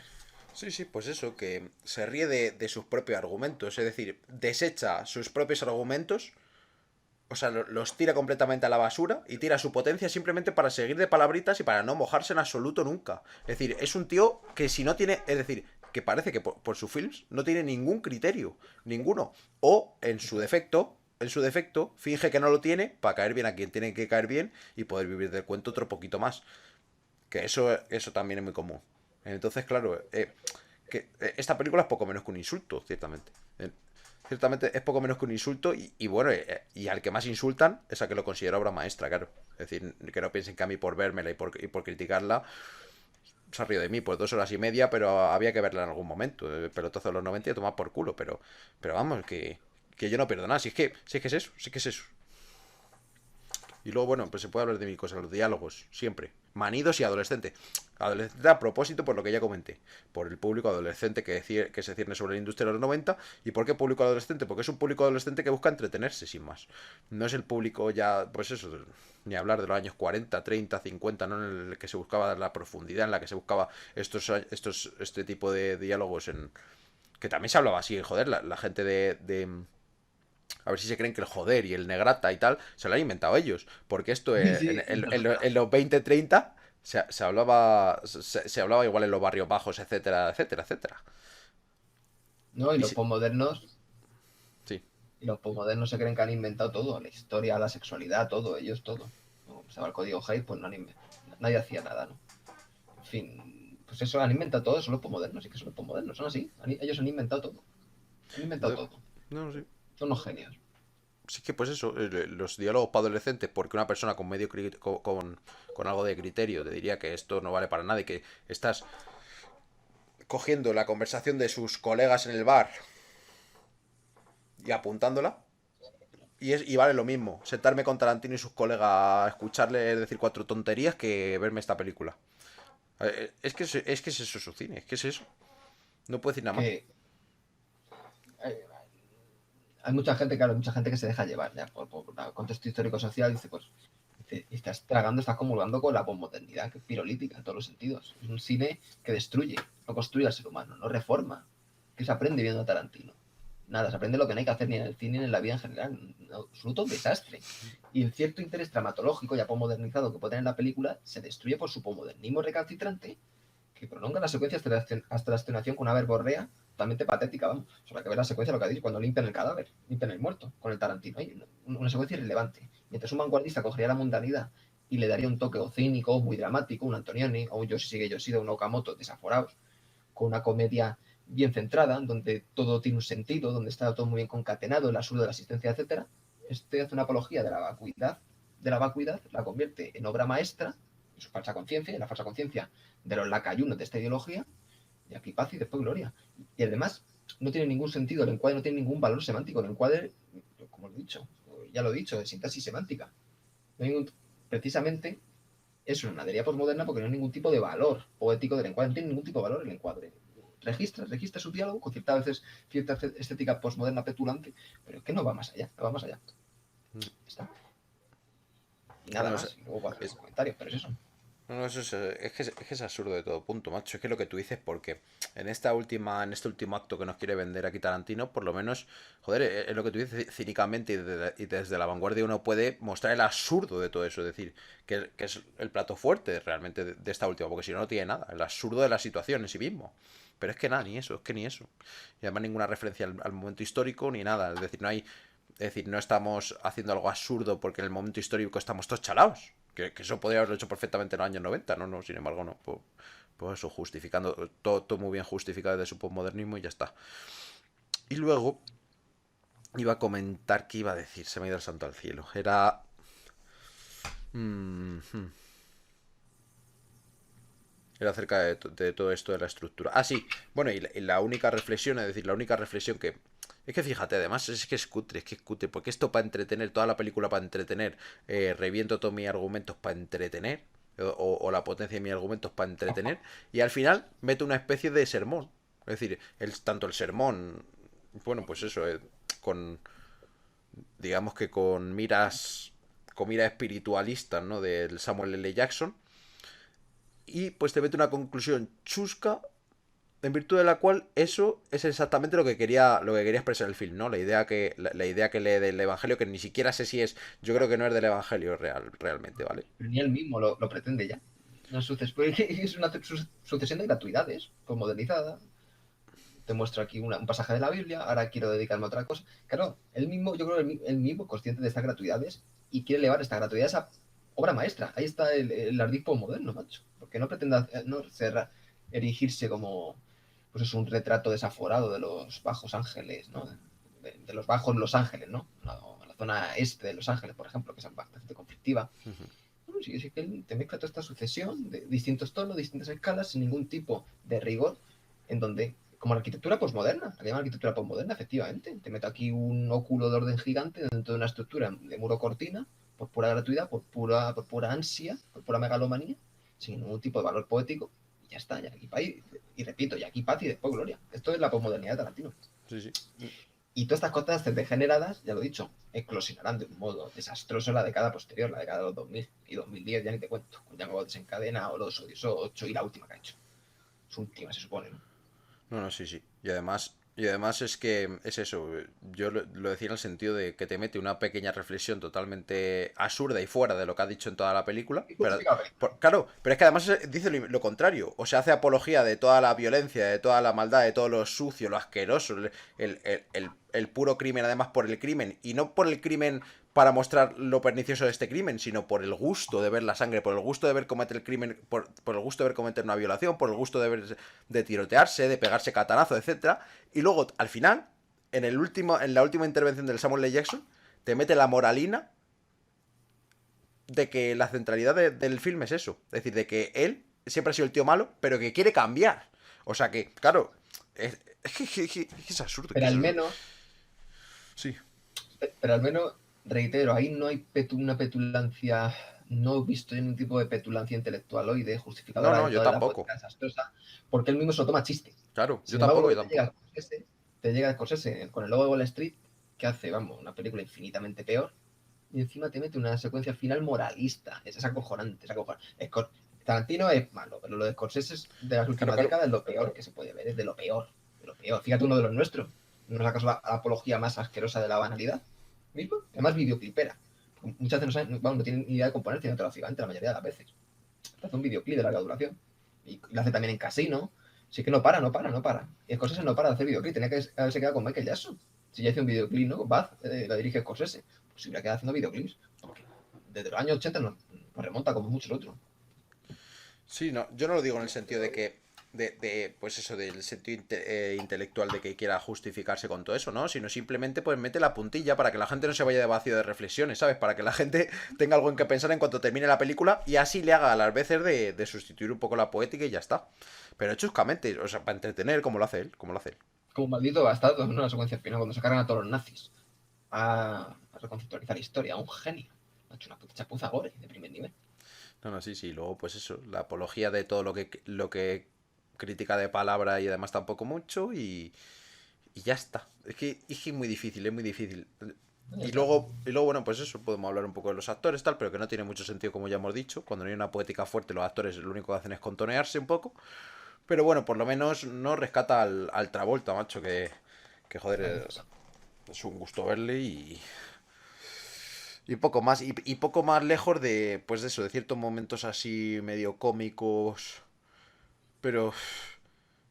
Sí, sí, pues eso, que se ríe de sus propios argumentos, es decir, desecha sus propios argumentos, o sea, los tira completamente a la basura y tira su potencia simplemente para seguir de palabritas y para no mojarse en absoluto nunca. Es decir, es un tío que si no tiene, es decir, que parece que por sus films no tiene ningún criterio, ninguno. O, en su defecto, finge que no lo tiene para caer bien a quien tiene que caer bien y poder vivir del cuento otro poquito más. Que eso también es muy común. Entonces, claro, esta película es poco menos que un insulto, ciertamente. Ciertamente es poco menos que un insulto y bueno, y al que más insultan es a que lo considero obra maestra, claro. Es decir, que no piensen que a mí por vérmela y por criticarla se ha río de mí, pues 2 horas y media, pero había que verla en algún momento. El pelotazo de los 90 y a tomar por culo, pero vamos, que yo no pierdo nada. Si es que es eso, si es que es eso. Y luego, bueno, pues se puede hablar de mil cosas, los diálogos, siempre. Manidos y adolescente. Adolescente a propósito, por lo que ya comenté. Por el público adolescente que se cierne sobre la industria de los 90. ¿Y por qué público adolescente? Porque es un público adolescente que busca entretenerse, sin más. No es el público ya, pues eso, ni hablar de los años 40, 30, 50, ¿no? En el que se buscaba la profundidad, en la que se buscaba este tipo de diálogos en... Que también se hablaba así, joder, la gente de a ver si se creen que el joder y el negrata y tal se lo han inventado ellos. Porque esto Sí, en, sí, en- no, en los 20-30 se hablaba igual en los barrios bajos, etcétera, etcétera, etcétera. no, Y sí, sí. y los posmodernos se creen que han inventado todo, la historia, la sexualidad, todo, ellos todo. No, se va el código Hays, pues no han nadie hacía nada, ¿no? En fin, pues eso, han inventado todo, son los posmodernos, y que son los posmodernos, son así, ellos han inventado todo, han inventado No, todo, no, sí. son unos genios. Sí que pues eso, los diálogos para adolescentes, porque una persona con con algo de criterio te diría que esto no vale para nada y que estás cogiendo la conversación de sus colegas en el bar y apuntándola. Y vale lo mismo, sentarme con Tarantino y sus colegas a escucharle decir 4 tonterías que verme esta película. Es que es eso su cine, es que es eso. No puedo decir nada más. Que hay, hay mucha gente, claro, mucha gente que se deja llevar ya por el contexto histórico-social, dice, pues, dice, estás tragando, estás comulgando con la posmodernidad, que es pirolítica en todos los sentidos. Es un cine que destruye, no construye al ser humano, no reforma. ¿Qué se aprende viendo a Tarantino? Nada, se aprende lo que no hay que hacer ni en el cine ni en la vida en general. Un absoluto desastre. Y el cierto interés dramatológico ya posmodernizado que puede tener la película se destruye por su posmodernismo recalcitrante que prolonga la secuencia hasta la extenuación con una verborrea totalmente patética, vamos. Solo hay que ver la secuencia, lo que ha dicho, cuando limpian el cadáver, limpian el muerto con el Tarantino. Hay una secuencia irrelevante. Mientras un vanguardista cogería la mundanidad y le daría un toque o cínico, muy dramático, un Antonioni, o un Yoshige Yoshida, un Okamoto desaforados, con una comedia bien centrada, donde todo tiene un sentido, donde está todo muy bien concatenado, el absurdo de la existencia, etcétera. Este hace una apología de la vacuidad, la convierte en obra maestra, en su falsa conciencia, en la falsa conciencia de los lacayunos de esta ideología, y aquí paz y después gloria. Y además, no tiene ningún sentido, el encuadre no tiene ningún valor semántico, el encuadre, como he dicho, ya lo he dicho, de sintaxis semántica. No hay ningún, precisamente es una nadería posmoderna porque no hay ningún tipo de valor poético del encuadre, no tiene ningún tipo de valor el encuadre. Registra su diálogo con cierta estética posmoderna petulante, pero que no va más allá, no va más allá. Está. Y nada No, más, y luego puedo hacer un es, comentario, pero es eso. no, eso es que es absurdo de todo punto, macho. Es que lo que tú dices, porque en este último acto que nos quiere vender aquí Tarantino, por lo menos, joder, es lo que tú dices cínicamente y desde la vanguardia uno puede mostrar el absurdo de todo eso. Es decir, que es el plato fuerte realmente de esta última, porque si no, no tiene nada. El absurdo de la situación en sí mismo. Pero es que nada, ni eso, es que ni eso. Y además ninguna referencia al momento histórico ni nada. Es decir, no hay. Es decir, no estamos haciendo algo absurdo porque en el momento histórico estamos todos chalados. Que eso podría haberlo hecho perfectamente en los años 90, no, no, sin embargo, no. Pues eso, justificando, todo muy bien justificado desde su postmodernismo y ya está. Y luego iba a comentar qué iba a decir, se me ha ido el santo al cielo. Era acerca de todo esto de la estructura. Ah, sí. Bueno, y la única reflexión, es decir, la única reflexión que... Es que fíjate, además, es que es cutre, porque esto para entretener, toda la película para entretener, reviento todos mis argumentos para entretener, o la potencia de mis argumentos para entretener, y al final meto una especie de sermón. Es decir, tanto el sermón, bueno, pues eso, digamos que con miras espiritualistas, ¿no? Del Samuel L. Jackson, y pues te mete una conclusión chusca en virtud de la cual eso es exactamente lo que quería expresar el film, ¿no? La idea que lee del Evangelio, que ni siquiera sé si es, yo creo que no es del Evangelio realmente, ¿vale? Pero ni él mismo lo pretende ya. No es una sucesión de gratuidades, pues modernizada. Te muestro aquí un pasaje de la Biblia, ahora quiero dedicarme a otra cosa. Claro, él mismo, yo creo que él mismo consciente de estas gratuidades y quiere elevar esta gratuidad a obra maestra. Ahí está el ardispo moderno, macho. Porque no pretende no erigirse como pues es un retrato desaforado de los bajos ángeles, ¿no? De los bajos Los Ángeles, ¿no? La zona este de Los Ángeles, por ejemplo, que es bastante conflictiva. Bueno, sí que él te mezcla toda esta sucesión de distintos tonos, distintas escalas, sin ningún tipo de rigor, en donde, como la arquitectura posmoderna, la llaman arquitectura posmoderna, efectivamente, te meto aquí un óculo de orden gigante dentro de una estructura de muro cortina, por pura gratuidad, por pura ansia, por pura megalomanía, sin ningún tipo de valor poético, y ya está, ya aquí paz, y repito, y aquí paz y después gloria. Esto es la posmodernidad de Tarantino. Sí, sí. Y todas estas cosas degeneradas, ya lo he dicho, eclosionarán de un modo desastroso en la década posterior, la década de los 2000 y 2010, ya ni te cuento. Con Django desencadena, o los Odiosos 8 y la última que ha hecho. Su última, se supone, ¿no? No, no, sí, sí. Y además es que es eso. Yo lo decía en el sentido de que te mete una pequeña reflexión totalmente absurda y fuera de lo que ha dicho en toda la película. Y Pero, justifica la película. claro, pero es que además dice lo contrario. O sea, hace apología de toda la violencia, de toda la maldad, de todo lo sucio, lo asqueroso, el puro crimen, además por el crimen. Y no por el crimen para mostrar lo pernicioso de este crimen, sino por el gusto de ver la sangre, por el gusto de ver cometer el crimen, por el gusto de ver cometer una violación, por el gusto de tirotearse, de pegarse catanazo, etcétera. Y luego, al final, en la última intervención del Samuel L. Jackson, te mete la moralina de que la centralidad del film es eso. Es decir, de que él siempre ha sido el tío malo, pero que quiere cambiar. O sea que, claro, es absurdo. Pero al menos, Sí. pero al menos, reitero, ahí no hay una petulancia, no he visto ningún tipo de petulancia intelectual hoy de No, justificadora no, yo dentro de la tampoco. política desastrosa, porque él mismo se lo toma chiste. Claro, yo Sin embargo, tampoco, yo luego tampoco. Te llega Scorsese con el logo de Wall Street, que hace, vamos, una película infinitamente peor, y encima te mete una secuencia final moralista. Es acojonante, es acojonante. Tarantino es malo, pero lo de Scorsese de las Claro, últimas claro. décadas es lo peor que se puede ver, es de lo peor, de lo peor. Fíjate uno de los nuestros, ¿no es acaso la apología más asquerosa de la banalidad? ¿Mismo? Además, videoclipera. Muchas veces no, saben, vamos, no tienen ni idea de componer cinematográficamente la mayoría de las veces. Hace un videoclip de larga duración. Y lo hace también en casino. Así que no para, no para, no para. Y Scorsese no para de hacer videoclip. Tenía que haberse quedado con Michael Jackson. Si ya hizo un videoclip, ¿no? Baz, lo dirige Scorsese. Pues se hubiera quedado haciendo videoclips. Porque desde los años 80 nos remonta como mucho el otro. Sí, no, yo no lo digo en el sentido de que, pues eso, del sentido intelectual de que quiera justificarse con todo eso, ¿no? Sino simplemente pues mete la puntilla para que la gente no se vaya de vacío de reflexiones, ¿sabes? Para que la gente tenga algo en que pensar en cuanto termine la película y así le haga a las veces de sustituir un poco la poética y ya está. Pero chuscamente, o sea, para entretener, como lo hace él, como lo hace él. Como un maldito bastardo, ¿no? La secuencia final, cuando se cargan a todos los nazis. A reconceptualizar la historia. Un genio. Ha hecho una chapuza gore de primer nivel. No, no, sí, sí. Luego, pues eso, la apología de todo lo que critica de palabra y además tampoco mucho y ya está. Es que es muy difícil, es muy difícil. Ya Y está. luego, y luego, bueno, pues eso, podemos hablar un poco de los actores, tal, pero que no tiene mucho sentido, como ya hemos dicho. Cuando no hay una poética fuerte, los actores lo único que hacen es contonearse un poco. Pero bueno, por lo menos no rescata al Travolta, macho, que joder, Está desfasado. es un gusto verle y poco más. Y poco más lejos de, pues de eso, de ciertos momentos así medio cómicos. Pero,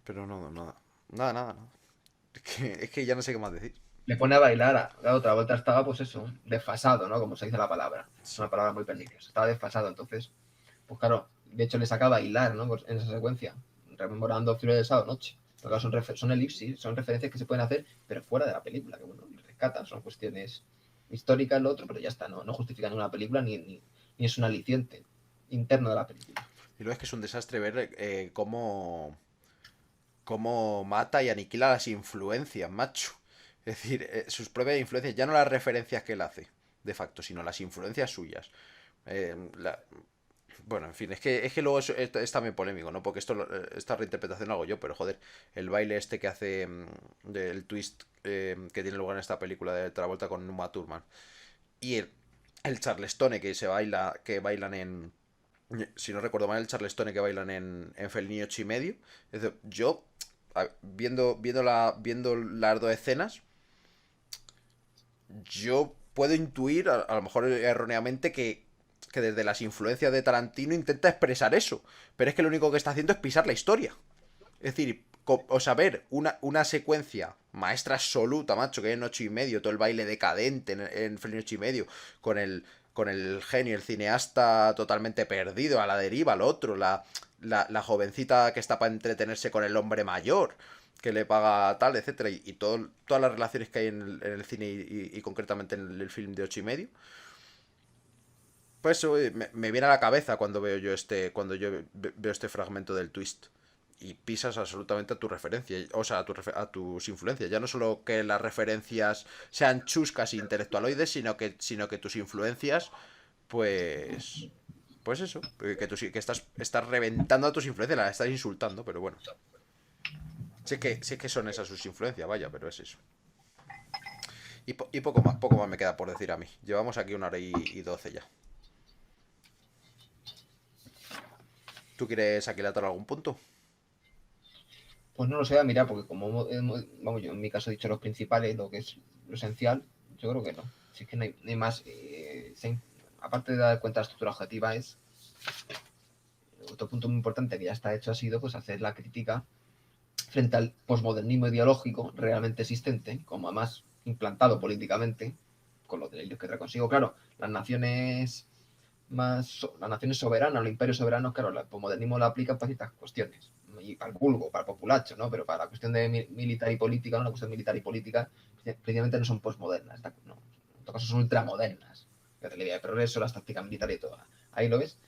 pero no, nada. Nada, nada, nada. Es que ya no sé qué más decir. Le pone a bailar, la otra vuelta estaba, pues eso, desfasado, ¿no? Como se dice la palabra. Es Sí. una palabra muy perniciosa. Estaba desfasado, entonces, pues claro, de hecho le saca a bailar, ¿no? Pues en esa secuencia, rememorando Fiebre del Sábado Noche. Porque claro, son elipsis, son referencias que se pueden hacer, pero fuera de la película, que bueno, rescatan, son cuestiones históricas, lo otro, pero ya está, no justifican una película ni es un aliciente interno de la película. Y luego es que es un desastre ver cómo mata y aniquila las influencias, macho. Es decir, sus propias influencias, ya no las referencias que él hace, de facto, sino las influencias suyas. Eh, la- bueno, en fin, es que luego es también polémico, ¿no? Porque esta reinterpretación lo hago yo, pero joder, el baile este que hace del twist que tiene lugar en esta película de Travolta con Uma Thurman y el Charlestone que bailan si no recuerdo mal, el Charlestone que bailan en Fellini 8 y medio. Es decir, yo viendo las dos escenas, yo puedo intuir, a lo mejor erróneamente, que desde las influencias de Tarantino intenta expresar eso. Pero es que lo único que está haciendo es pisar la historia. Es decir, o sea, ver una secuencia maestra absoluta, macho, que hay en 8 y medio, todo el baile decadente en Feliz 8 y medio, con el genio, el cineasta totalmente perdido, a la deriva, al otro, la jovencita que está para entretenerse con el hombre mayor, que le paga tal, etcétera, y todas las relaciones que hay en el cine y concretamente en el film de 8 y medio. Pues eso me viene a la cabeza cuando yo veo este fragmento del twist. Y pisas absolutamente a tu referencia, o sea, a tus influencias. Ya no solo que las referencias sean chuscas e intelectualoides, sino que tus influencias, pues. Pues eso, que estás reventando a tus influencias, las estás insultando, pero bueno. Sé que son esas sus influencias, vaya, pero es eso. Y poco más me queda por decir a mí. Llevamos aquí 1 hora y 12 ya. ¿Tú quieres aquilatar algún punto? Pues no lo sé, mira, porque vamos, yo en mi caso he dicho los principales, lo que es lo esencial, yo creo que no. Si es que no hay más. Aparte de dar cuenta de la estructura objetiva, es otro punto muy importante que ya está hecho, ha sido pues hacer la crítica frente al posmodernismo ideológico realmente existente, como además implantado políticamente, con los delirios que trae consigo. Claro, las naciones soberanas, los imperios soberanos, claro, el posmodernismo lo aplica para ciertas cuestiones, y para el vulgo, para el populacho, ¿no? Pero para la cuestión de militar y política, ¿no? La cuestión militar y política, precisamente no son posmodernas, no, en todo caso son ultramodernas. La teoría de progreso, las tácticas militares y todo. Ahí lo ves.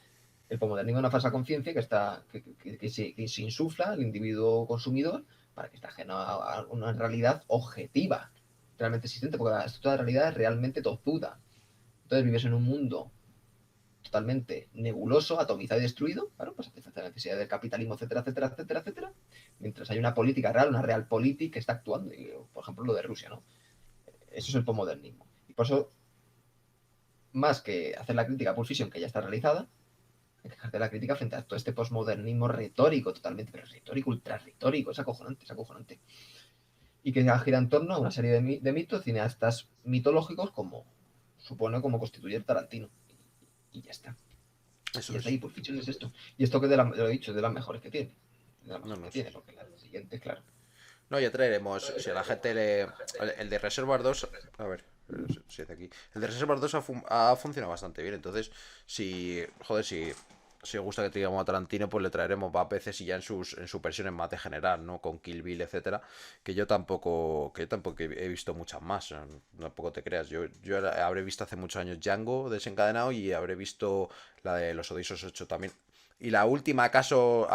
El posmodernismo es una falsa conciencia que se insufla al individuo consumidor para que esté ajeno a una realidad objetiva, realmente existente, porque la estructura de realidad es realmente tozuda. Entonces vives en un mundo totalmente nebuloso, atomizado y destruido, claro, pues satisface la necesidad del capitalismo, etcétera, etcétera, etcétera, etcétera, mientras hay una política real, una realpolitik que está actuando, y, por ejemplo, lo de Rusia, ¿no? Eso es el posmodernismo. Y por eso, más que hacer la crítica a Pulp Fiction, que ya está realizada, hay que hacer la crítica frente a todo este posmodernismo retórico totalmente, pero retórico, ultra retórico, es acojonante, es acojonante. Y que gira en torno a una serie de mitos, cineastas mitológicos, como supone como constituye el Tarantino. Y ya está. Eso Y hasta es. ahí, Pulp Fiction es esto. Y esto que lo he dicho, es de las mejores que tiene. De las No, mejores no, que sí, tiene, sí. porque la siguiente, claro. No, ya traeremos. Si a la gente le. El de Reservoir 2. A ver, si es aquí. El de Reservoir 2 ha funcionado bastante bien. Entonces, si. Joder, si os gusta que traigamos a Tarantino, pues le traeremos más veces y ya en sus versiones más de general, ¿no? Con Kill Bill, etcétera. Que yo tampoco he visto muchas más. Tampoco te creas. Yo habré visto hace muchos años Django desencadenado y habré visto la de Los Odiosos 8 también. Y la última, acaso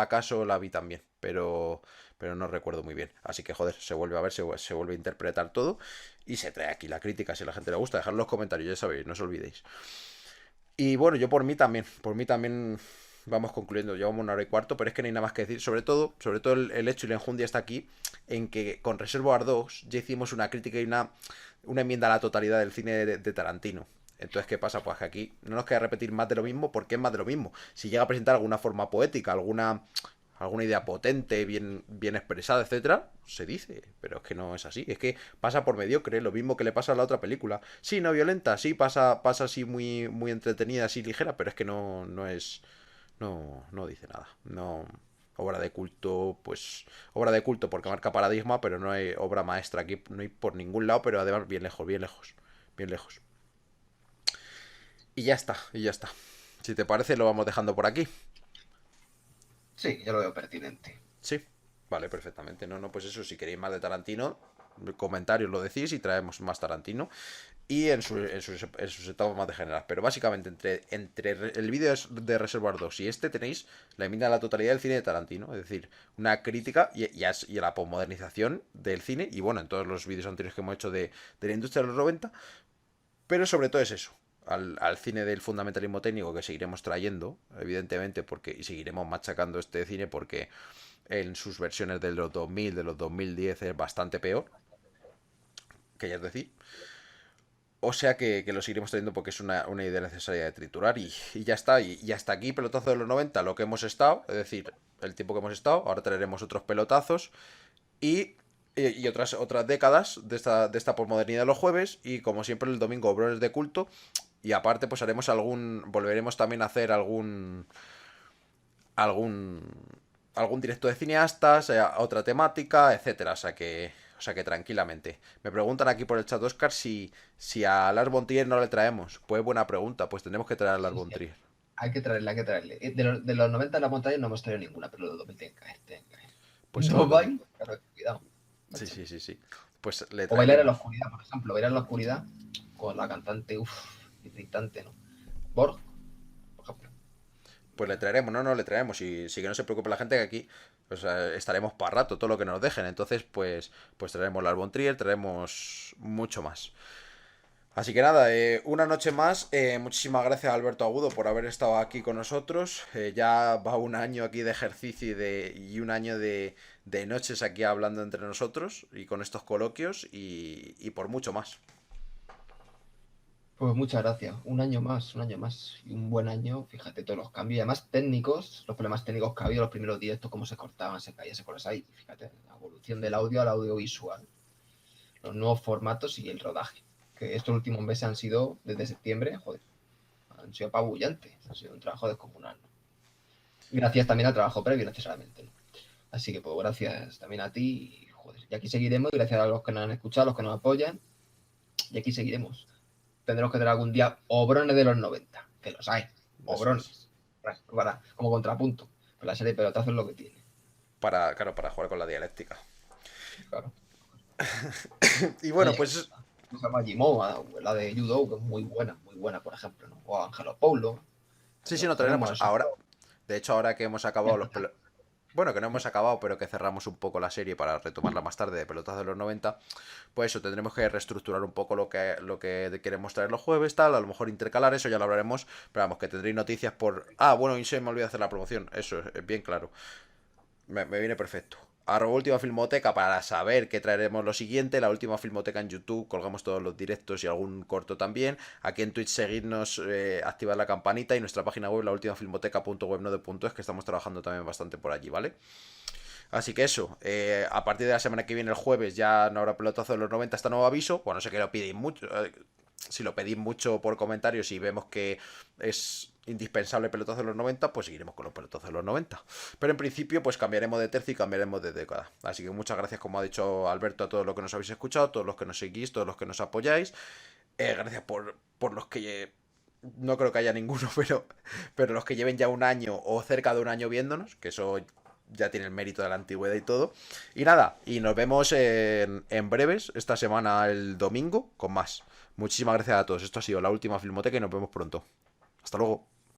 la vi también. Pero no recuerdo muy bien. Así que, joder, se vuelve a ver, se vuelve a interpretar todo y se trae aquí la crítica. Si a la gente le gusta, dejadlo en los comentarios, ya sabéis, no os olvidéis. Y bueno, yo por mí también vamos concluyendo. Llevamos 1 hora y cuarto, pero es que no hay nada más que decir. Sobre todo el hecho y la enjundia está aquí en que con Reservoir 2 ya hicimos una crítica y una enmienda a la totalidad del cine de Tarantino. Entonces, ¿qué pasa? Pues que aquí no nos queda repetir más de lo mismo porque es más de lo mismo. Si llega a presentar alguna forma poética, alguna idea potente, bien expresada, etcétera, se dice, pero es que no es así. Es que pasa por mediocre, lo mismo que le pasa a la otra película. Sí, no violenta, sí, pasa así muy, muy entretenida, así ligera, pero es que no es. No dice nada. No. Obra de culto, pues. Obra de culto porque marca paradigma, pero no hay obra maestra aquí, no hay por ningún lado, pero además bien lejos, bien lejos. Bien lejos. Y ya está, y ya está. Si te parece, lo vamos dejando por aquí. Sí, yo lo veo pertinente. Sí, vale, perfectamente. No, no, pues eso, si queréis más de Tarantino, comentarios lo decís y traemos más Tarantino. Y en sus etapas más de general. Pero básicamente, entre el vídeo de Reservoir 2 y este tenéis la enmienda a la totalidad del cine de Tarantino. Es decir, una crítica y a la posmodernización del cine. Y bueno, en todos los vídeos anteriores que hemos hecho de la industria de los 90. Pero sobre todo es eso. Al cine del fundamentalismo técnico que seguiremos trayendo, evidentemente, y seguiremos machacando este cine porque en sus versiones de los 2000, de los 2010 es bastante peor, que ya es decir. O sea que lo seguiremos trayendo porque es una idea necesaria de triturar y ya está. Y hasta aquí, pelotazo de los 90 lo que hemos estado, es decir, el tiempo que hemos estado. Ahora traeremos otros pelotazos. Y otras décadas de esta posmodernidad de los jueves. Y como siempre, el domingo, obrones de culto. Y aparte, pues haremos volveremos también a hacer algún, algún directo de cineastas, otra temática, etcétera. O sea que tranquilamente. Me preguntan aquí por el chat, Oscar, si a Lars von Trier no le traemos. Pues buena pregunta, pues tendremos que traer a Lars Sí, von sí, Trier. hay que traerle, hay que traerle. De los 90 en la montaña no hemos traído ninguna, pero los 2000 tienen que caer, tienen que caer. Pues en No el domingo. vais, claro, cuidado, Sí, macho. sí, sí, sí. Pues le O bailar en la traeremos. oscuridad, por ejemplo, bailar en la oscuridad con la cantante, uff, irritante, ¿no? Borg, por ejemplo. Pues le traeremos, no, le traeremos. Y sí que no se preocupe la gente que aquí estaremos para rato, todo lo que nos dejen. Entonces, pues traeremos la Von Trier, traeremos mucho más. Así que nada, una noche más. Muchísimas gracias a Alberto Agudo por haber estado aquí con nosotros. Ya va un año aquí de ejercicio y un año de noches aquí hablando entre nosotros y con estos coloquios y por mucho más. Pues muchas gracias. Un año más, un año más. Y un buen año, fíjate todos los cambios. Y además técnicos, los problemas técnicos que ha habido, los primeros directos, cómo se cortaban, se caían, se cosas ahí. Fíjate, la evolución del audio al audiovisual, los nuevos formatos y el rodaje. Que estos últimos meses han sido, desde septiembre, joder, han sido apabullantes. Ha sido un trabajo descomunal, ¿no? Gracias también al trabajo previo, necesariamente, ¿no? Así que, pues, gracias también a ti. Y, joder, y aquí seguiremos. Gracias a los que nos han escuchado, a los que nos apoyan. Y aquí seguiremos. Tendremos que tener algún día obrones de los 90, que los hay, Eso es. obrones, como contrapunto. Pero la serie de pelotazos es lo que tiene, Claro, para jugar con la dialéctica. claro. Y Oye, bueno, pues se llama Jimoa, la de Judo, que es muy buena, por ejemplo, ¿no? O Angelo Paulo, sí, sí, los no tenemos traeremos. esos. Ahora, de hecho, ahora que hemos acabado Bueno, que no hemos acabado, pero que cerramos un poco la serie para retomarla más tarde de Pelotas de los 90. Pues eso, tendremos que reestructurar un poco lo que queremos traer los jueves, tal, a lo mejor intercalar, eso ya lo hablaremos, pero vamos, que tendréis noticias por... Ah, bueno, y se me olvidó hacer la promoción, eso es bien claro. Me viene perfecto. Última Filmoteca para saber qué traeremos lo siguiente. La última Filmoteca en YouTube. Colgamos todos los directos y algún corto también. Aquí en Twitch seguidnos, activar la campanita y nuestra página web, laultimafilmoteca.webnode.es, que estamos trabajando también bastante por allí, ¿vale? Así que eso, a partir de la semana que viene, el jueves, ya no habrá pelotazo de los 90 hasta nuevo aviso. Bueno, sé que lo pidéis mucho. Si lo pedís mucho por comentarios y vemos que es indispensable pelotazo de los 90, pues seguiremos con los pelotazos de los 90. Pero en principio, pues cambiaremos de tercio y cambiaremos de década. Así que muchas gracias, como ha dicho Alberto, a todos los que nos habéis escuchado, todos los que nos seguís, todos los que nos apoyáis. Gracias por los que no creo que haya ninguno, pero los que lleven ya un año o cerca de un año viéndonos, que eso ya tiene el mérito de la antigüedad y todo. Y nada, y nos vemos en breves, esta semana el domingo, con más. Muchísimas gracias a todos. Esto ha sido la última Filmoteca y nos vemos pronto. Hasta luego.